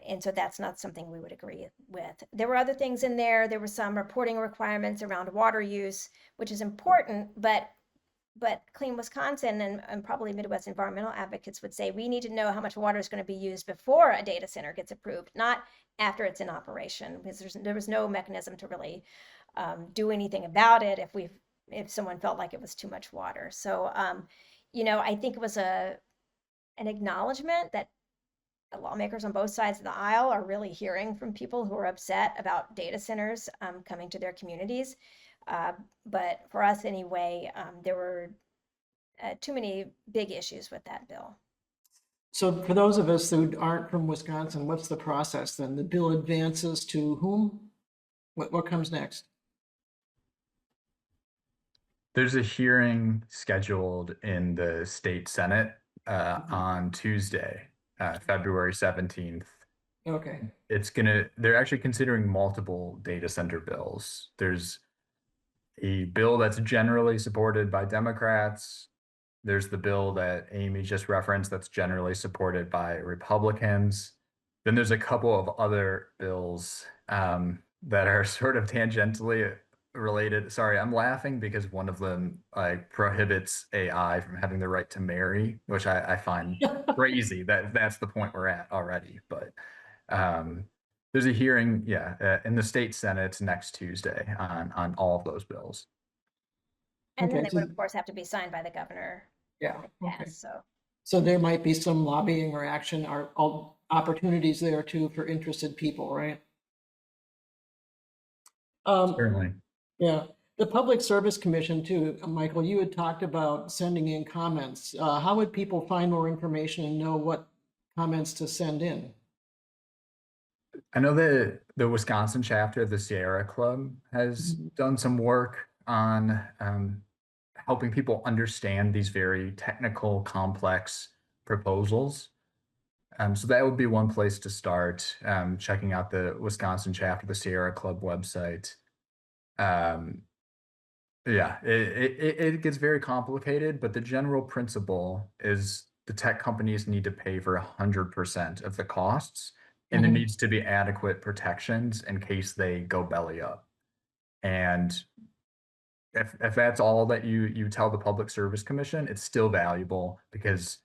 And so that's not something we would agree with. There were other things in there. There were some reporting requirements around water use, which is important, but Clean Wisconsin and probably Midwest environmental advocates would say we need to know how much water is going to be used before a data center gets approved, not after it's in operation, because there was no mechanism to really do anything about it if someone felt like it was too much water. So, I think it was an acknowledgement that lawmakers on both sides of the aisle are really hearing from people who are upset about data centers coming to their communities. But for us anyway, there were too many big issues with that bill. So for those of us who aren't from Wisconsin, what's the process then? The bill advances to whom? What comes next? There's a hearing scheduled in the state Senate on Tuesday, February 17th. Okay. They're actually considering multiple data center bills. There's a bill that's generally supported by Democrats. There's the bill that Amy just referenced that's generally supported by Republicans. Then there's a couple of other bills that are sort of tangentially related. Sorry, I'm laughing because one of them like prohibits AI from having the right to marry, which I find crazy. That's the point we're at already. But um, there's a hearing, yeah, in the state Senate next Tuesday on all of those bills. And then Okay, they would, so- of course, have to be signed by the governor. Yeah, if they okay. pass, So, So there might be some lobbying or action or opportunities there too for interested people, right? Certainly. Yeah, the Public Service Commission too, Michael, you had talked about sending in comments. How would people find more information and know what comments to send in? I know that the Wisconsin chapter of the Sierra Club has done some work on helping people understand these very technical, complex proposals. So that would be one place to start, checking out the Wisconsin chapter of the Sierra Club website. Yeah, it gets very complicated, but the general principle is the tech companies need to pay for 100% of the costs, and there Mhm. needs to be adequate protections in case they go belly up. And if that's all that you tell the Public Service Commission, it's still valuable because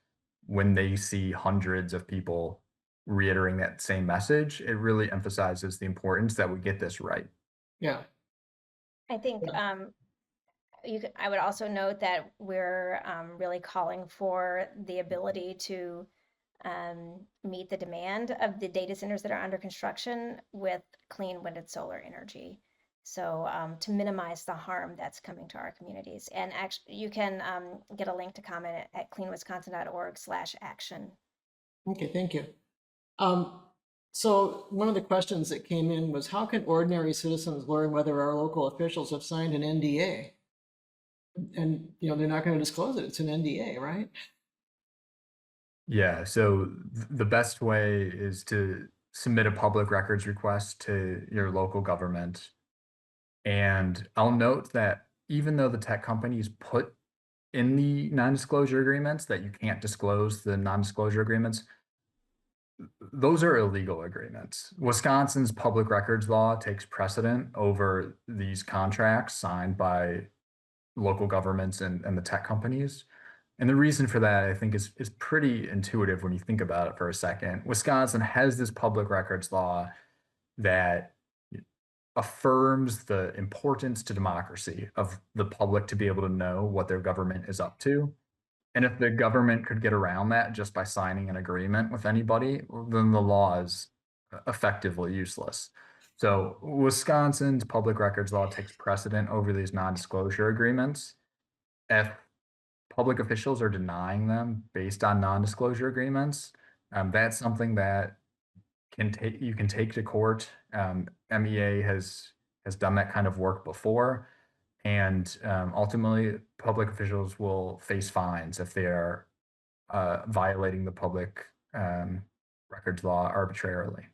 when they see hundreds of people reiterating that same message, it really emphasizes the importance that we get this right. Yeah, I think I would also note that we're really calling for the ability to meet the demand of the data centers that are under construction with clean wind and solar energy. So to minimize the harm that's coming to our communities. And actually, you can get a link to comment at cleanwisconsin.org/action. okay, thank you. So one of the questions that came in was, how can ordinary citizens learn whether our local officials have signed an NDA? And, they're not going to disclose it. It's an NDA, right? Yeah, so the best way is to submit a public records request to your local government. And I'll note that even though the tech companies put in the non-disclosure agreements that you can't disclose the non-disclosure agreements, those are illegal agreements. Wisconsin's public records law takes precedent over these contracts signed by local governments and the tech companies. And the reason for that, I think, is pretty intuitive when you think about it for a second. Wisconsin has this public records law that affirms the importance to democracy of the public to be able to know what their government is up to. And if the government could get around that just by signing an agreement with anybody, then the law is effectively useless. So Wisconsin's public records law takes precedent over these non-disclosure agreements. If public officials are denying them based on non-disclosure agreements, that's something that you can take to court. MEA has done that kind of work before, and ultimately, public officials will face fines if they are violating the public records law arbitrarily.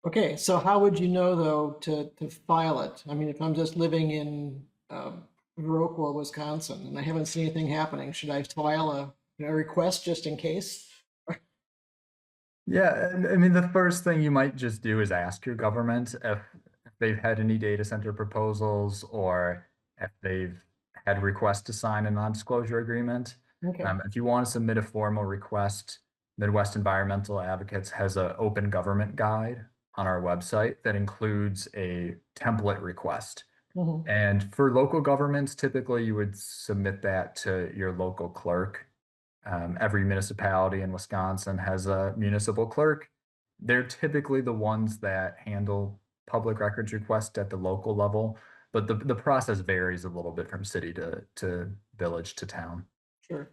Okay, so how would you know though to file it? I mean, if I'm just living in Viroqua, Wisconsin, and I haven't seen anything happening, should I file a request just in case? Yeah, and I mean, the first thing you might just do is ask your government if they've had any data center proposals or if they've had requests to sign a non-disclosure agreement. Okay. If you want to submit a formal request, Midwest Environmental Advocates has an open government guide on our website that includes a template request. Mhm. And for local governments, typically you would submit that to your local clerk. Every municipality in Wisconsin has a municipal clerk. They're typically the ones that handle public records requests at the local level, but the process varies a little bit from city to village to town. Sure.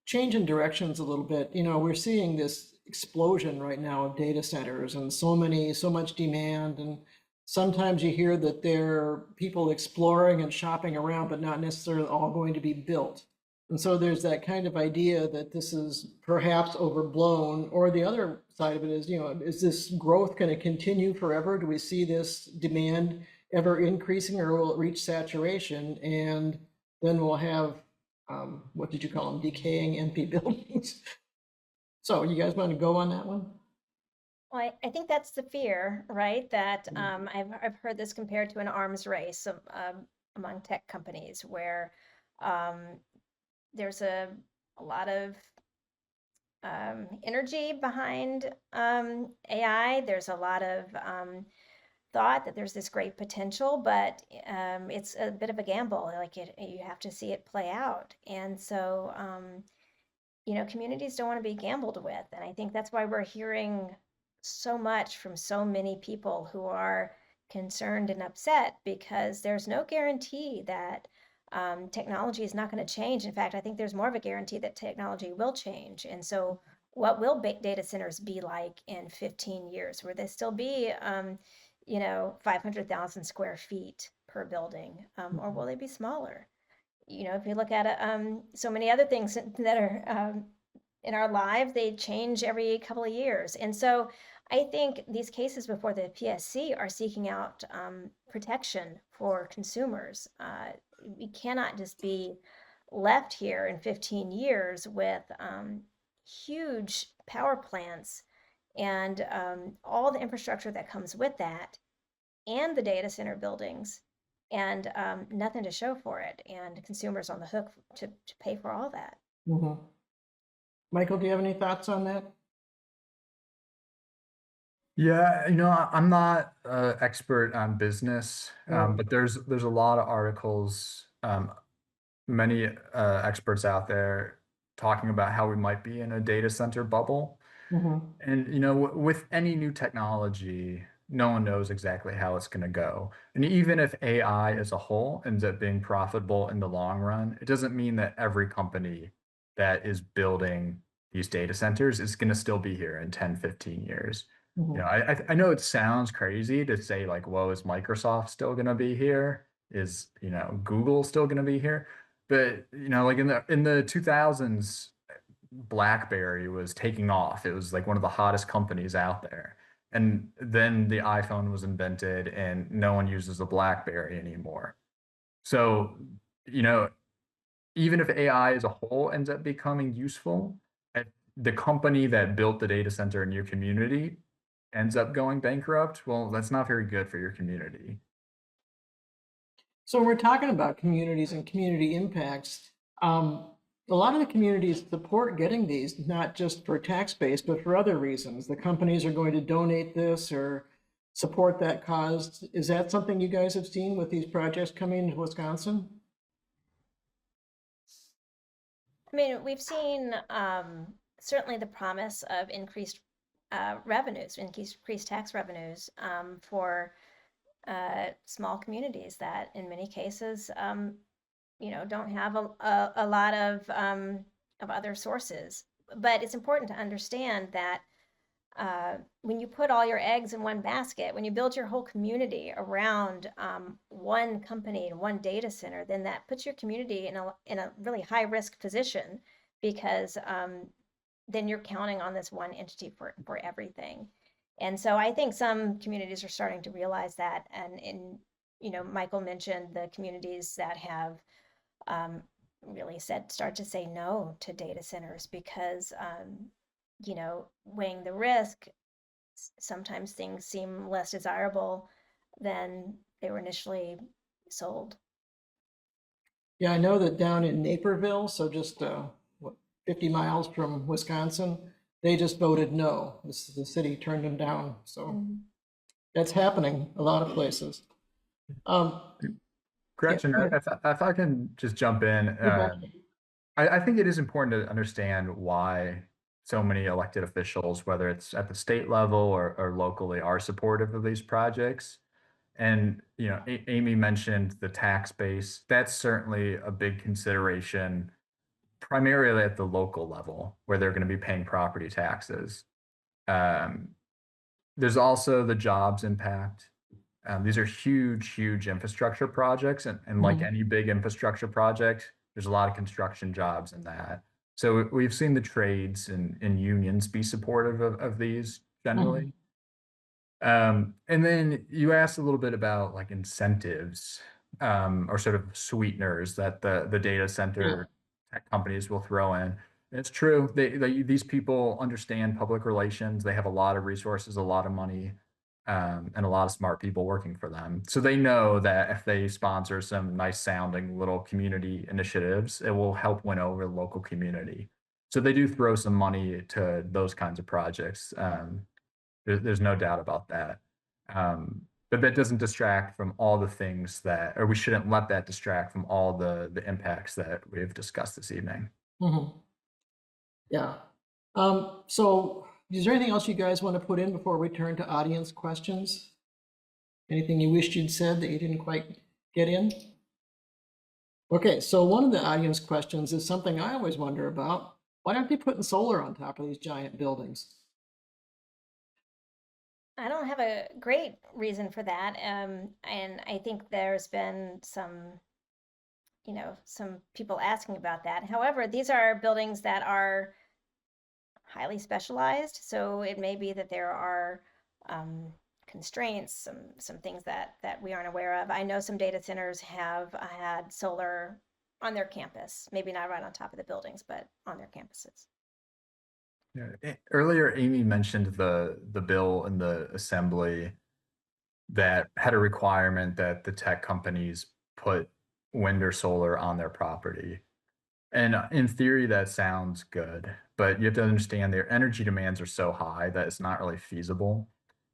Change in directions a little bit. We're seeing this explosion right now of data centers and so much demand. And sometimes you hear that there are people exploring and shopping around, but not necessarily all going to be built. And so there's that kind of idea that this is perhaps overblown, or the other side of it is, is this growth going to continue forever? Do we see this demand ever increasing, or will it reach saturation? And then we'll have what did you call them? Decaying empty buildings. So you guys want to go on that one? Well, I think that's the fear, right? That I've heard this compared to an arms race among tech companies where um, there's a lot of energy behind AI. There's a lot of thought that there's this great potential, but it's a bit of a gamble. Like you have to see it play out. And so, communities don't want to be gambled with. And I think that's why we're hearing so much from so many people who are concerned and upset because there's no guarantee that technology is not going to change. In fact, I think there's more of a guarantee that technology will change. And so, what will data centers be like in 15 years? Will they still be, 500,000 square feet per building, or will they be smaller? If you look at so many other things that are in our lives, they change every couple of years. And so I think these cases before the PSC are seeking out protection for consumers. We cannot just be left here in 15 years with huge power plants and all the infrastructure that comes with that and the data center buildings and nothing to show for it and consumers on the hook to pay for all that. Mm-hmm. Michael, do you have any thoughts on that? Yeah, I'm not an expert on business, but there's a lot of articles, many experts out there talking about how we might be in a data center bubble. Mm-hmm. And with any new technology, no one knows exactly how it's going to go. And even if AI as a whole ends up being profitable in the long run, it doesn't mean that every company that is building these data centers is going to still be here in 10, 15 years. Mm-hmm. I know it sounds crazy to say like, whoa, is Microsoft still going to be here? Is, Google still going to be here? But, like in the 2000s, BlackBerry was taking off. It was like one of the hottest companies out there. And then the iPhone was invented and no one uses a BlackBerry anymore. So, even if AI as a whole ends up becoming useful, if the company that built the data center in your community ends up going bankrupt, well, that's not very good for your community. So we're talking about communities and community impacts. A lot of the communities support getting these, not just for tax base, but for other reasons. The companies are going to donate this or support that cause. Is that something you guys have seen with these projects coming to Wisconsin? I mean, we've seen certainly the promise of increased revenues, increased tax revenues for small communities that in many cases don't have a lot of other sources. But it's important to understand that when you put all your eggs in one basket, when you build your whole community around one company and one data center, then that puts your community in a really high risk position because then you're counting on this one entity for everything. And so I think some communities are starting to realize that. And Michael mentioned the communities that have really start to say no to data centers because, weighing the risk, sometimes things seem less desirable than they were initially sold. Yeah, I know that down in Naperville, so just 50 miles from Wisconsin, they just voted no. The city turned them down. So that's happening a lot of places. Gretchen, Yeah, if I can just jump in, I think it is important to understand why so many elected officials, whether it's at the state level or locally, are supportive of these projects. And, Amy mentioned the tax base. That's certainly a big consideration, primarily at the local level, where they're going to be paying property taxes. There's also the jobs impact. These are huge, huge infrastructure projects. And like any big infrastructure project, there's a lot of construction jobs in that. So we've seen the trades and unions be supportive of these generally. And then you asked a little bit about like incentives or sort of sweeteners that the data center tech companies will throw in. It's true. These people understand public relations. They have a lot of resources, a lot of money, and a lot of smart people working for them. So they know that if they sponsor some nice sounding little community initiatives, it will help win over the local community. So they do throw some money to those kinds of projects. There's no doubt about that. But that doesn't distract from all the things that, or we shouldn't let that distract from all the impacts that we've discussed this evening. Mhm. Yeah. So is there anything else you guys want to put in before we turn to audience questions? Anything you wished you'd said that you didn't quite get in? Okay, so one of the audience questions is something I always wonder about. Why aren't they putting solar on top of these giant buildings? I don't have a great reason for that. And I think there's been some, some people asking about that. However, these are buildings that are highly specialized, so it may be that there are constraints, some things that we aren't aware of. I know some data centers have had solar on their campus, maybe not right on top of the buildings, but on their campuses. Yeah. Earlier, Amy mentioned the bill in the assembly that had a requirement that the tech companies put wind or solar on their property. And in theory, that sounds good, but you have to understand their energy demands are so high that it's not really feasible.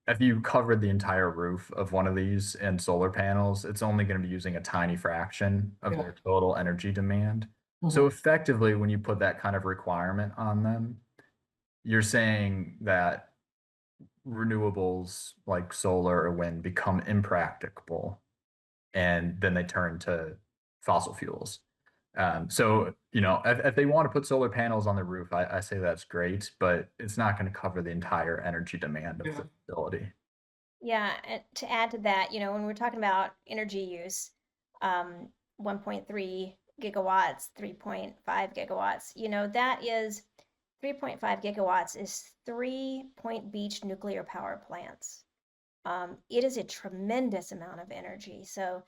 If you covered the entire roof of one of these in solar panels, it's only going to be using a tiny fraction of Yeah. their total energy demand. So Mhm. effectively, when you put that kind of requirement on them, you're saying that renewables like solar or wind become impracticable and then they turn to fossil fuels. So, if they want to put solar panels on the roof, I say that's great, but it's not going to cover the entire energy demand of Yeah. the facility. Yeah, and to add to that, when we're talking about energy use, 1.3 gigawatts, 3.5 gigawatts, that is 3.5 gigawatts is 3 Point Beach nuclear power plants. It is a tremendous amount of energy. So,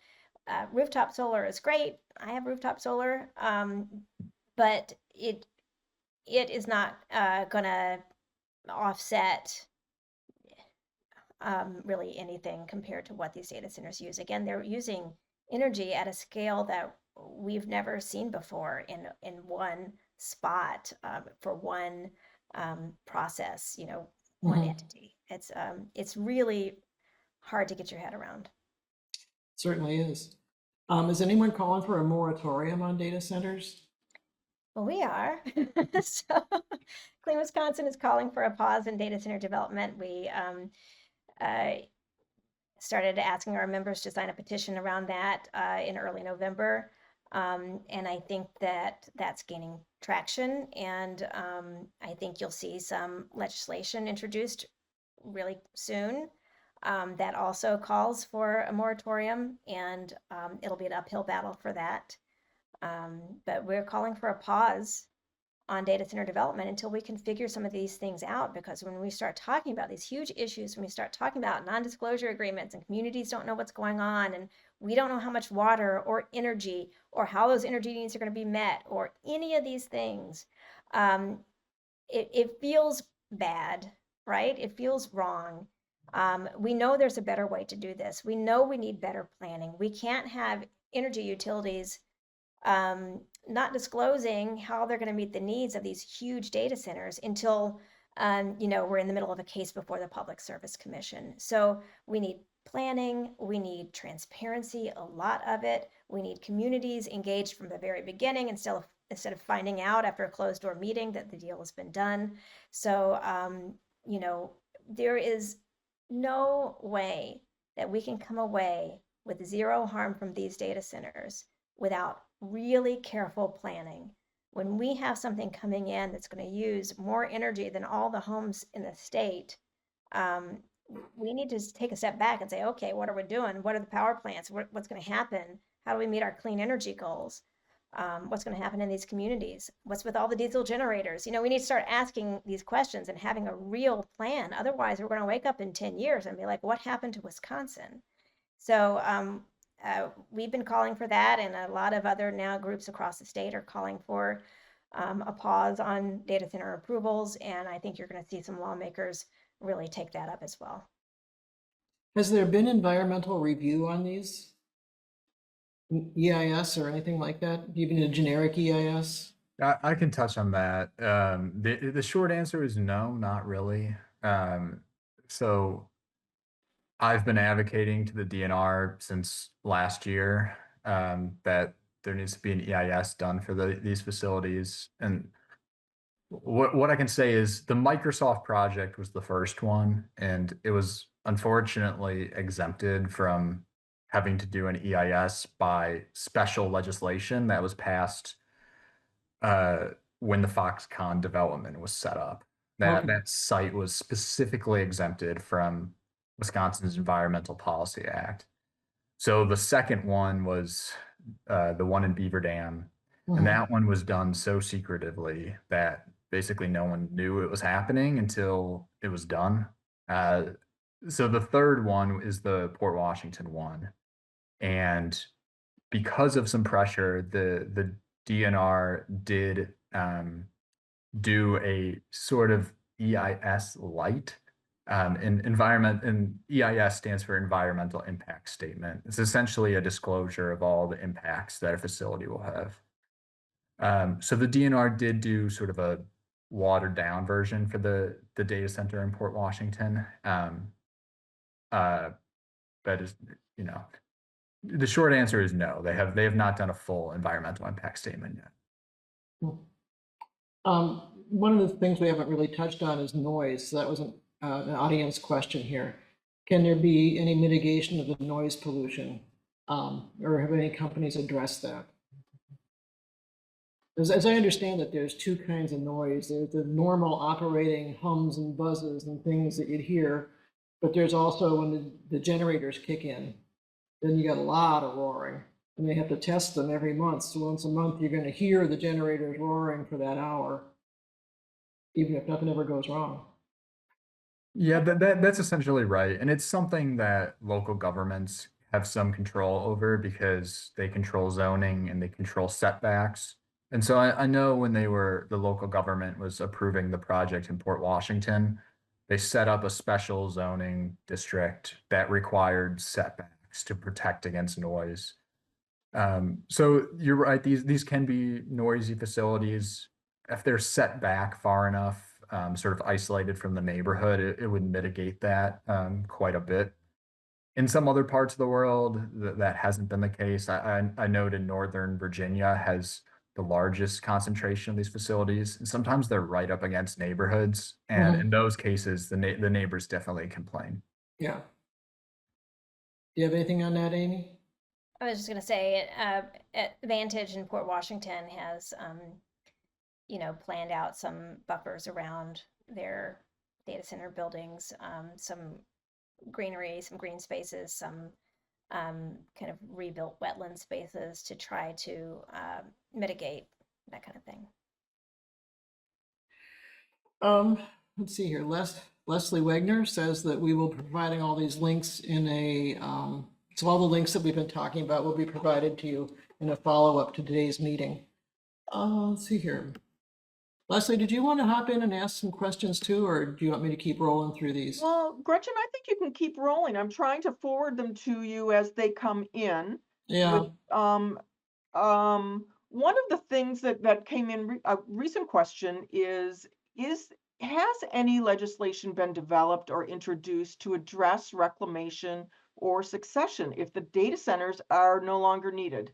rooftop solar is great. I have rooftop solar, but it is not going to offset really anything compared to what these data centers use. Again, they're using energy at a scale that we've never seen before in one spot for one process, one Mhm. entity. It's really hard to get your head around. Certainly is. Is anyone calling for a moratorium on data centers? Well, we are. So, Clean Wisconsin is calling for a pause in data center development. We uh, started asking our members to sign a petition around that in early November. And I think that that's gaining traction. And I think you'll see some legislation introduced really soon that also calls for a moratorium. And it'll be an uphill battle for that. But we're calling for a pause on data center development until we can figure some of these things out. Because when we start talking about these huge issues, when we start talking about non-disclosure agreements and communities don't know what's going on, and we don't know how much water or energy or how those energy needs are going to be met or any of these things, it feels bad, right? It feels wrong. We know there's a better way to do this. We know we need better planning. We can't have energy utilities not disclosing how they're going to meet the needs of these huge data centers until we're in the middle of a case before the Public Service Commission. So we need planning, we need transparency, a lot of it. We need communities engaged from the very beginning instead of finding out after a closed door meeting that the deal has been done. So there is no way that we can come away with zero harm from these data centers without really careful planning. When we have something coming in that's going to use more energy than all the homes in the state, we need to take a step back and say, okay, what are we doing? What are the power plants? What's going to happen? How do we meet our clean energy goals? What's going to happen in these communities? What's with all the diesel generators? We need to start asking these questions and having a real plan. Otherwise, we're going to wake up in 10 years and be like, what happened to Wisconsin? So we've been calling for that, and a lot of other now groups across the state are calling for a pause on data center approvals, and I think you're going to see some lawmakers really take that up as well. Has there been environmental review on these? EIS or anything like that? Even a generic EIS? I can touch on that. The short answer is no, not really. So I've been advocating to the DNR since last year that there needs to be an EIS done for these facilities. And what I can say is the Microsoft project was the first one, and it was unfortunately exempted from having to do an EIS by special legislation that was passed when the Foxconn development was set up. Okay. That site was specifically exempted from Wisconsin's Environmental Policy Act. So the second one was the one in Beaver Dam, and that one was done so secretively that basically no one knew it was happening until it was done. So the third one is the Port Washington one, and because of some pressure, the DNR did do a sort of EIS light. And EIS stands for Environmental Impact Statement. It's essentially a disclosure of all the impacts that a facility will have. So the DNR did do sort of a watered down version for the data center in Port Washington. That is, you know, the short answer is no. They have not done a full environmental impact statement yet. One of the things we haven't really touched on is noise. So that was an audience question here. Can there be any mitigation of the noise pollution, or have any companies addressed that? As I understand it, there's two kinds of noise. There's the normal operating hums and buzzes and things that you'd hear, but there's also when the generators kick in, then you got a lot of roaring, and they have to test them every month. So once a month, you're going to hear the generators roaring for that hour, even if nothing ever goes wrong. Yeah, that's essentially right. And it's something that local governments have some control over because they control zoning and they control setbacks. And so I know when the local government was approving the project in Port Washington, they set up a special zoning district that required setbacks to protect against noise. So you're right, these can be noisy facilities. If they're set back far enough, sort of isolated from the neighborhood, it would mitigate that quite a bit. In some other parts of the world, that hasn't been the case. I know that Northern Virginia has the largest concentration of these facilities, and sometimes they're right up against neighborhoods. And in those cases, the neighbors definitely complain. Yeah. Do you have anything on that, Amy? I was just going to say, Vantage in Port Washington has, planned out some buffers around their data center buildings, some greenery, some green spaces, some kind of rebuilt wetland spaces to try to mitigate that kind of thing. Let's see here. Leslie Wegner says that we will be providing all these links in a, so all the links that we've been talking about will be provided to you in a follow-up to today's meeting. Let's see here. Leslie, did you want to hop in and ask some questions too, or do you want me to keep rolling through these? Well, Gretchen, I think you can keep rolling. I'm trying to forward them to you as they come in. Yeah. One of the things that came in, a recent question is has any legislation been developed or introduced to address reclamation or succession if the data centers are no longer needed?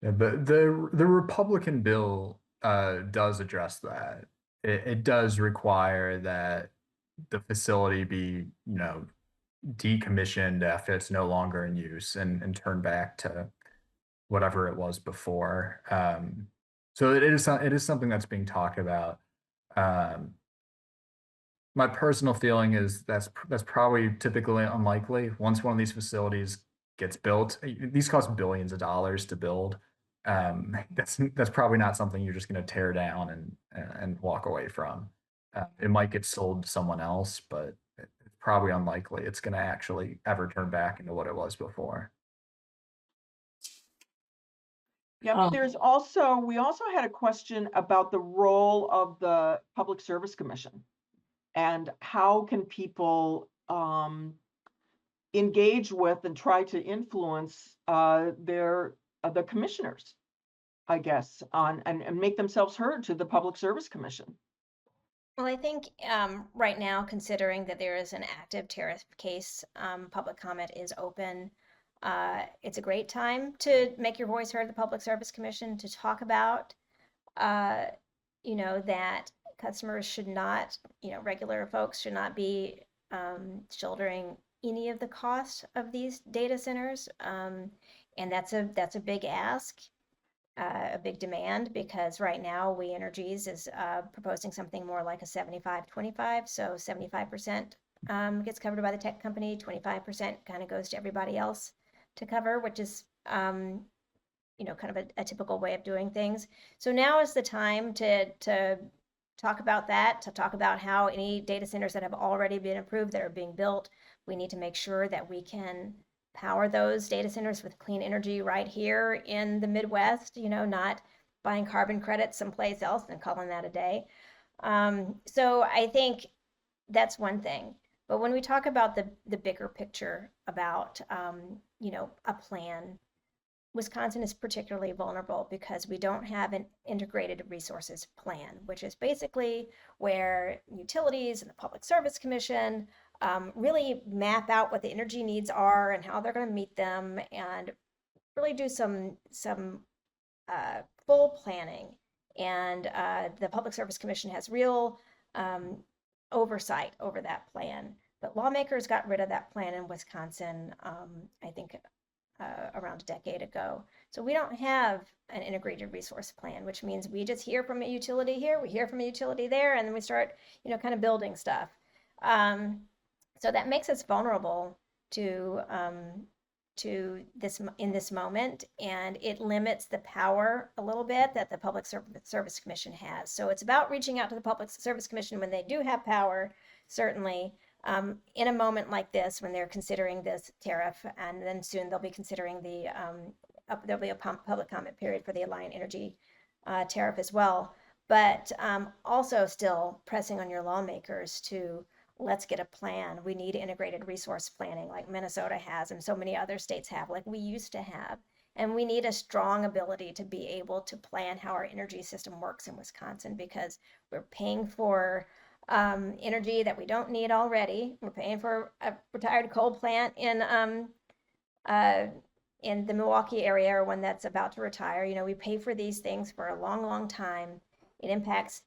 Yeah, the Republican bill does address that. It does require that the facility be, decommissioned after it's no longer in use and turned back to whatever it was before. So it is something that's being talked about. My personal feeling is that's probably typically unlikely. Once one of these facilities gets built, these cost billions of dollars to build. That's probably not something you're just going to tear down and walk away from. It might get sold to someone else, but it's probably unlikely it's going to actually ever turn back into what it was before. Yep, Um, we also had a question about the role of the Public Service Commission and how can people engage with and try to influence the commissioners, I guess, on and make themselves heard to the Public Service Commission. Well, I think right now, considering that there is an active tariff case, public comment is open. It's a great time to make your voice heard at the Public Service Commission to talk about, uh, that customers should not, regular folks should not be shouldering any of the cost of these data centers. And that's a big ask, a big demand, because right now We Energies is proposing something more like a 75-25. So 75% gets covered by the tech company, 25% kind of goes to everybody else to cover, which is kind of a typical way of doing things. So now is the time to talk about that, to talk about how any data centers that have already been approved that are being built, we need to make sure that we can power those data centers with clean energy right here in the Midwest, not buying carbon credits someplace else and calling that a day. So I think that's one thing. But when we talk about the bigger picture about, a plan, Wisconsin is particularly vulnerable because we don't have an integrated resources plan, which is basically where utilities and the Public Service Commission really map out what the energy needs are and how they're going to meet them, and really do some full planning. And the Public Service Commission has real oversight over that plan. But lawmakers got rid of that plan in Wisconsin, I think, around a decade ago. So we don't have an integrated resource plan, which means we just hear from a utility here, we hear from a utility there, and then we start, kind of building stuff. So that makes us vulnerable to this in this moment, and it limits the power a little bit that the Public Service Commission has. So it's about reaching out to the Public Service Commission when they do have power, certainly. In a moment like this, when they're considering this tariff, and then soon they'll be considering there'll be a public comment period for the Alliant Energy tariff as well. But also still pressing on your lawmakers to let's get a plan. We need integrated resource planning like Minnesota has and so many other states have, like we used to have. And we need a strong ability to be able to plan how our energy system works in Wisconsin, because we're paying for energy that we don't need already. We're paying for a retired coal plant in the Milwaukee area, or one that's about to retire. We pay for these things for a long, long time. It impacts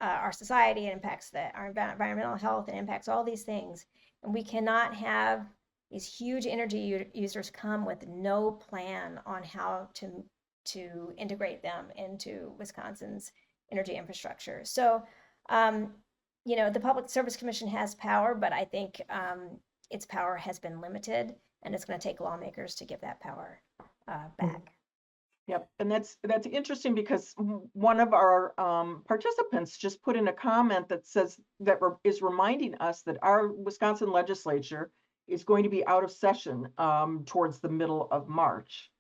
our society, it impacts our environmental health, it impacts all these things. And we cannot have these huge energy users come with no plan on how to integrate them into Wisconsin's energy infrastructure. So the Public Service Commission has power, but I think its power has been limited, and it's going to take lawmakers to give that power back. Yep, and that's interesting because one of our participants just put in a comment that says is reminding us that our Wisconsin legislature is going to be out of session towards the middle of March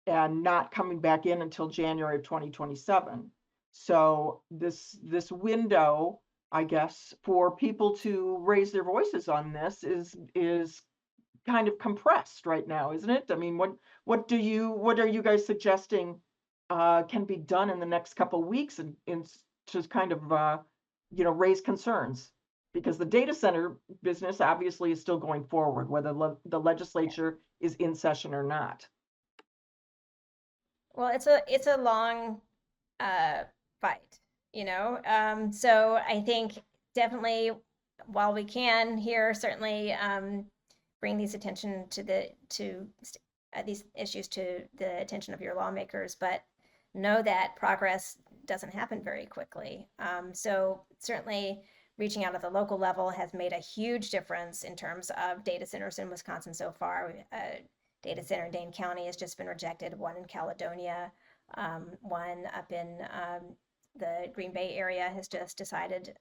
and not coming back in until January of 2027. So this window, I guess, for people to raise their voices on this is kind of compressed right now, isn't it? I mean, what are you guys suggesting can be done in the next couple of weeks and to kind of raise concerns? Because the data center business obviously is still going forward, whether the legislature is in session or not. Well, it's a long fight, so I think definitely, while we can here, certainly bring these these issues to the attention of your lawmakers, but know that progress doesn't happen very quickly. So certainly reaching out at the local level has made a huge difference in terms of data centers in Wisconsin so far. Data center in Dane County has just been rejected, one in Caledonia, one up in the Green Bay area has just decided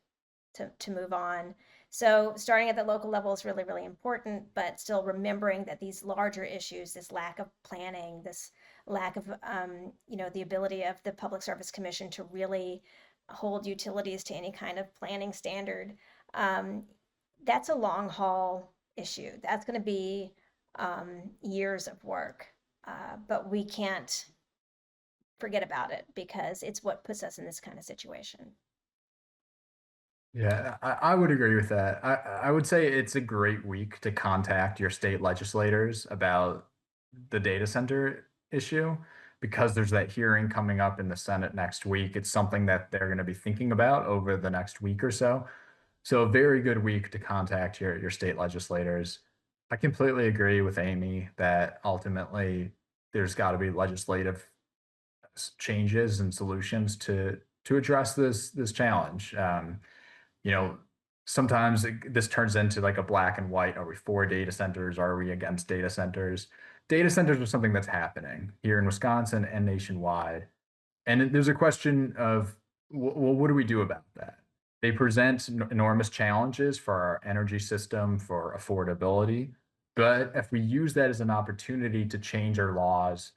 to move on. So starting at the local level is really, really important, but still remembering that these larger issues, this lack of planning, this lack of, the ability of the Public Service Commission to really hold utilities to any kind of planning standard, that's a long haul issue. That's going to be years of work, but we can't forget about it because it's what puts us in this kind of situation. Yeah, I would agree with that. I would say it's a great week to contact your state legislators about the data center issue because there's that hearing coming up in the Senate next week. It's something that they're going to be thinking about over the next week or so. So a very good week to contact your state legislators. I completely agree with Amy that ultimately there's got to be legislative changes and solutions to address this challenge. You know, sometimes this turns into like a black and white. Are we for data centers? Are we against data centers? Data centers are something that's happening here in Wisconsin and nationwide. And there's a question of, well, what do we do about that? They present enormous challenges for our energy system, for affordability. But if we use that as an opportunity to change our laws,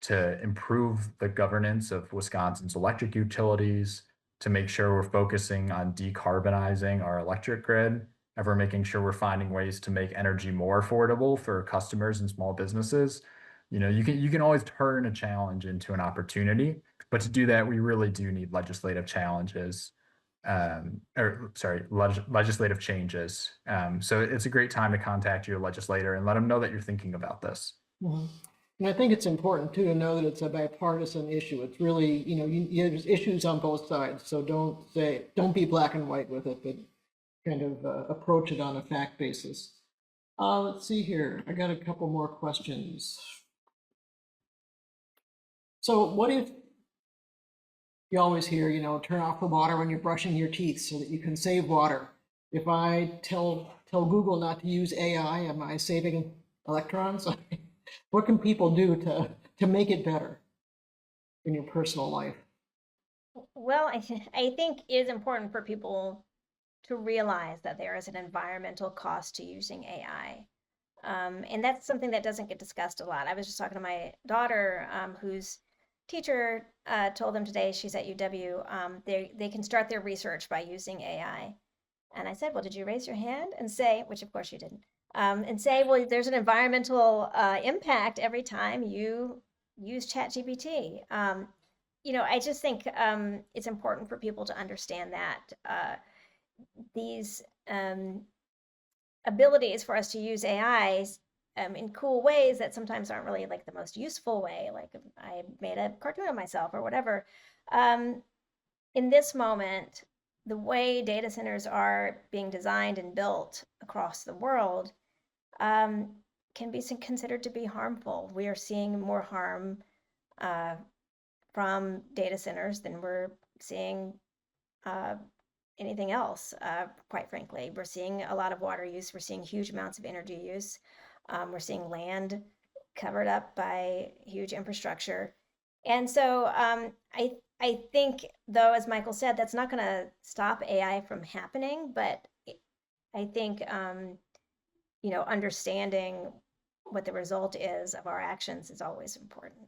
to improve the governance of Wisconsin's electric utilities, to make sure we're focusing on decarbonizing our electric grid, and we're making sure we're finding ways to make energy more affordable for customers and small businesses. You can always turn a challenge into an opportunity, but to do that, we really do need legislative challenges, legislative changes. So it's a great time to contact your legislator and let them know that you're thinking about this. Mhm. And I think it's important too to know that it's a bipartisan issue. It's really, there's issues on both sides. So don't be black and white with it, but kind of approach it on a fact basis. Let's see here. I got a couple more questions. So what if you always hear, turn off the water when you're brushing your teeth so that you can save water? If I tell Google not to use AI, am I saving electrons? What can people do to make it better in your personal life? Well, I think it is important for people to realize that there is an environmental cost to using AI. And that's something that doesn't get discussed a lot. I was just talking to my daughter, whose teacher told them today, she's at UW, they can start their research by using AI. And I said, well, did you raise your hand and say, which of course you didn't, and say, well, there's an environmental impact every time you use ChatGPT. I just think it's important for people to understand that these abilities for us to use AI in cool ways that sometimes aren't really like the most useful way, like I made a cartoon of myself or whatever. In this moment, the way data centers are being designed and built across the world can be considered to be harmful. We are seeing more harm from data centers than we're seeing anything else, quite frankly. We're seeing a lot of water use. We're seeing huge amounts of energy use. We're seeing land covered up by huge infrastructure. And so I think, though, as Michael said, that's not going to stop AI from happening. But I think, understanding what the result is of our actions is always important.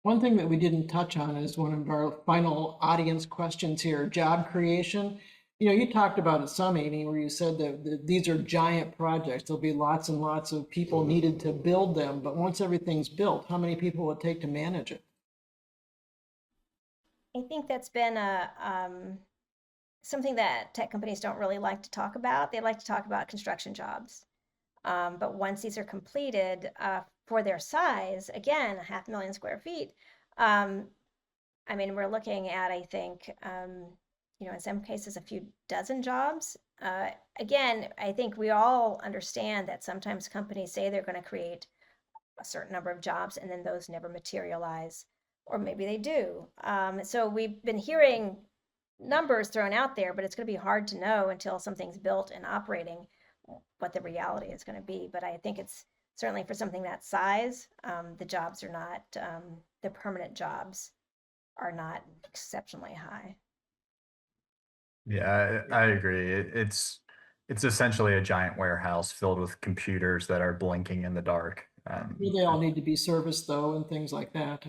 One thing that we didn't touch on is one of our final audience questions here, job creation. You talked about it some, Amy, where you said that these are giant projects. There'll be lots and lots of people needed to build them, but once everything's built, how many people will it take to manage it? I think that's been something that tech companies don't really like to talk about. They like to talk about construction jobs. But once these are completed, for their size, again, 500,000 square feet, we're looking at, I think, in some cases, a few dozen jobs. Again, I think we all understand that sometimes companies say they're going to create a certain number of jobs and then those never materialize, or maybe they do. So we've been hearing numbers thrown out there, but it's going to be hard to know until something's built and operating what the reality is going to be. But I think it's certainly for something that size, the jobs are not, the permanent jobs are not exceptionally high. Yeah, I agree. It's essentially a giant warehouse filled with computers that are blinking in the dark. Well, they all need to be serviced though, and things like that.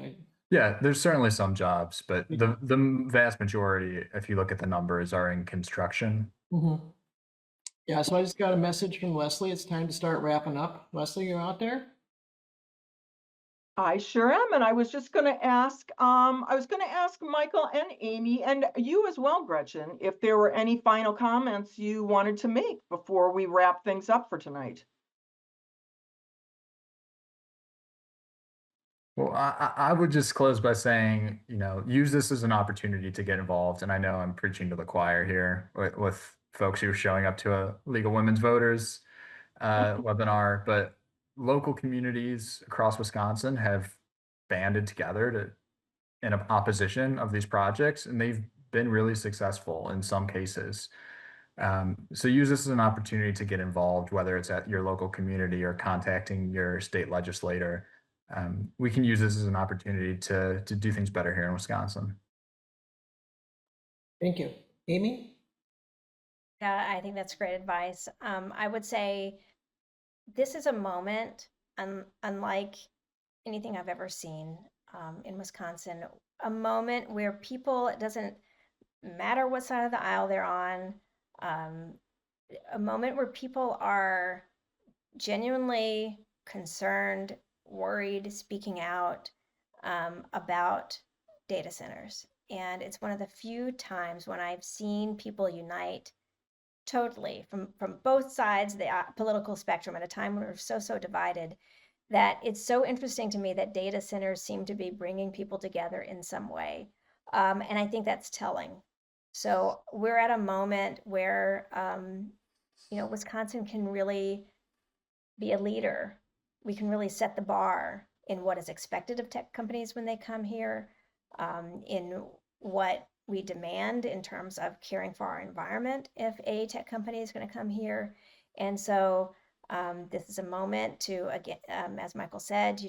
Yeah, there's certainly some jobs, but Yeah. the vast majority, if you look at the numbers, are in construction. Mhm. Yeah, so I just got a message from Leslie. It's time to start wrapping up. Leslie, you out there? I sure am, and I was just going to ask Michael and Amy and you as well, Gretchen, if there were any final comments you wanted to make before we wrap things up for tonight. Well, I would just close by saying, use this as an opportunity to get involved. And I know I'm preaching to the choir here with folks who are showing up to a League of Women's Voters webinar, but local communities across Wisconsin have banded together in opposition of these projects, and they've been really successful in some cases. So use this as an opportunity to get involved, whether it's at your local community or contacting your state legislator. We can use this as an opportunity to do things better here in Wisconsin. Thank you. Amy? Yeah, I think that's great advice. I would say this is a moment unlike anything I've ever seen in Wisconsin, a moment where people, it doesn't matter what side of the aisle they're on, a moment where people are genuinely concerned, worried, speaking out about data centers. And it's one of the few times when I've seen people unite totally from both sides of the political spectrum at a time when we're so divided, that it's so interesting to me that data centers seem to be bringing people together in some way. And I think that's telling. So we're at a moment where, Wisconsin can really be a leader. We can really set the bar in what is expected of tech companies when they come here, in what we demand in terms of caring for our environment if a tech company is going to come here. And so this is a moment to, again, as Michael said,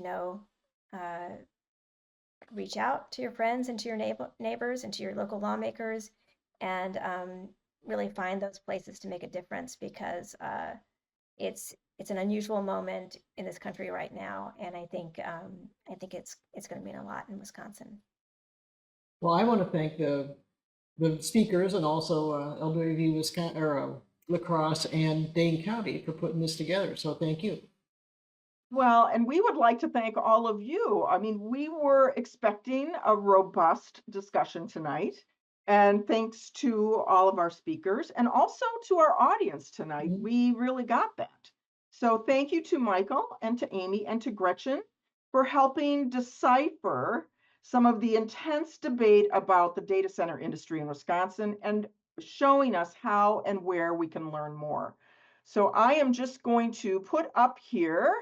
reach out to your friends and to your neighbors and to your local lawmakers, and really find those places to make a difference, because it's an unusual moment in this country right now, and I think it's going to mean a lot in Wisconsin. Well, I want to thank the speakers and also LWV Wisconsin or La Crosse and Dane County for putting this together. So thank you. Well, and we would like to thank all of you. I mean, we were expecting a robust discussion tonight. And thanks to all of our speakers and also to our audience tonight, we really got that. So thank you to Michael and to Amy and to Gretchen for helping decipher some of the intense debate about the data center industry in Wisconsin and showing us how and where we can learn more. So I am just going to put up here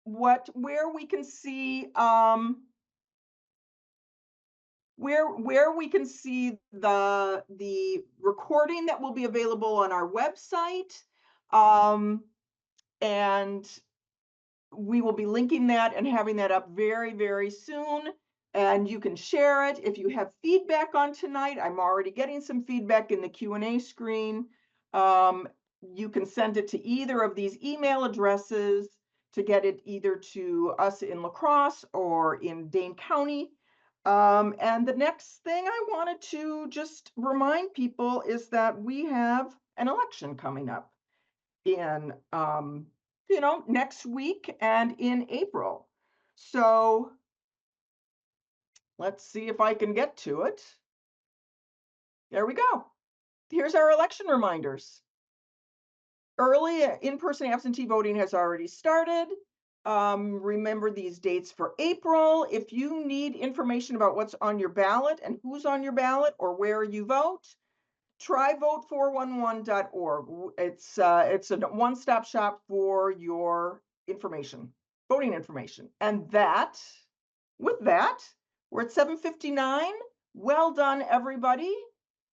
where we can see where we can see the recording that will be available on our website, and we will be linking that and having that up very, very soon. And you can share it. If you have feedback on tonight, I'm already getting some feedback in the Q&A screen. You can send it to either of these email addresses to get it either to us in La Crosse or in Dane County. And the next thing I wanted to just remind people is that we have an election coming up in next week and in April. So let's see if I can get to it. There we go. Here's our election reminders. Early in-person absentee voting has already started. Remember these dates for April. If you need information about what's on your ballot and who's on your ballot or where you vote, try vote411.org. It's a one-stop shop for your information, voting information. And with that, we're at 7:59. Well done, everybody.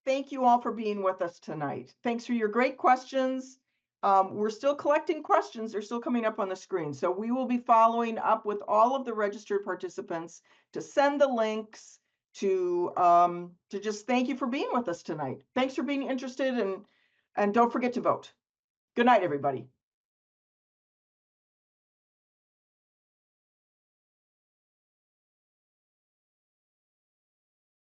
Thank you all for being with us tonight. Thanks for your great questions. we're still collecting questions. They're still coming up on the screen. So we will be following up with all of the registered participants to send the links to just thank you for being with us tonight. Thanks for being interested, and don't forget to vote. Good night, everybody.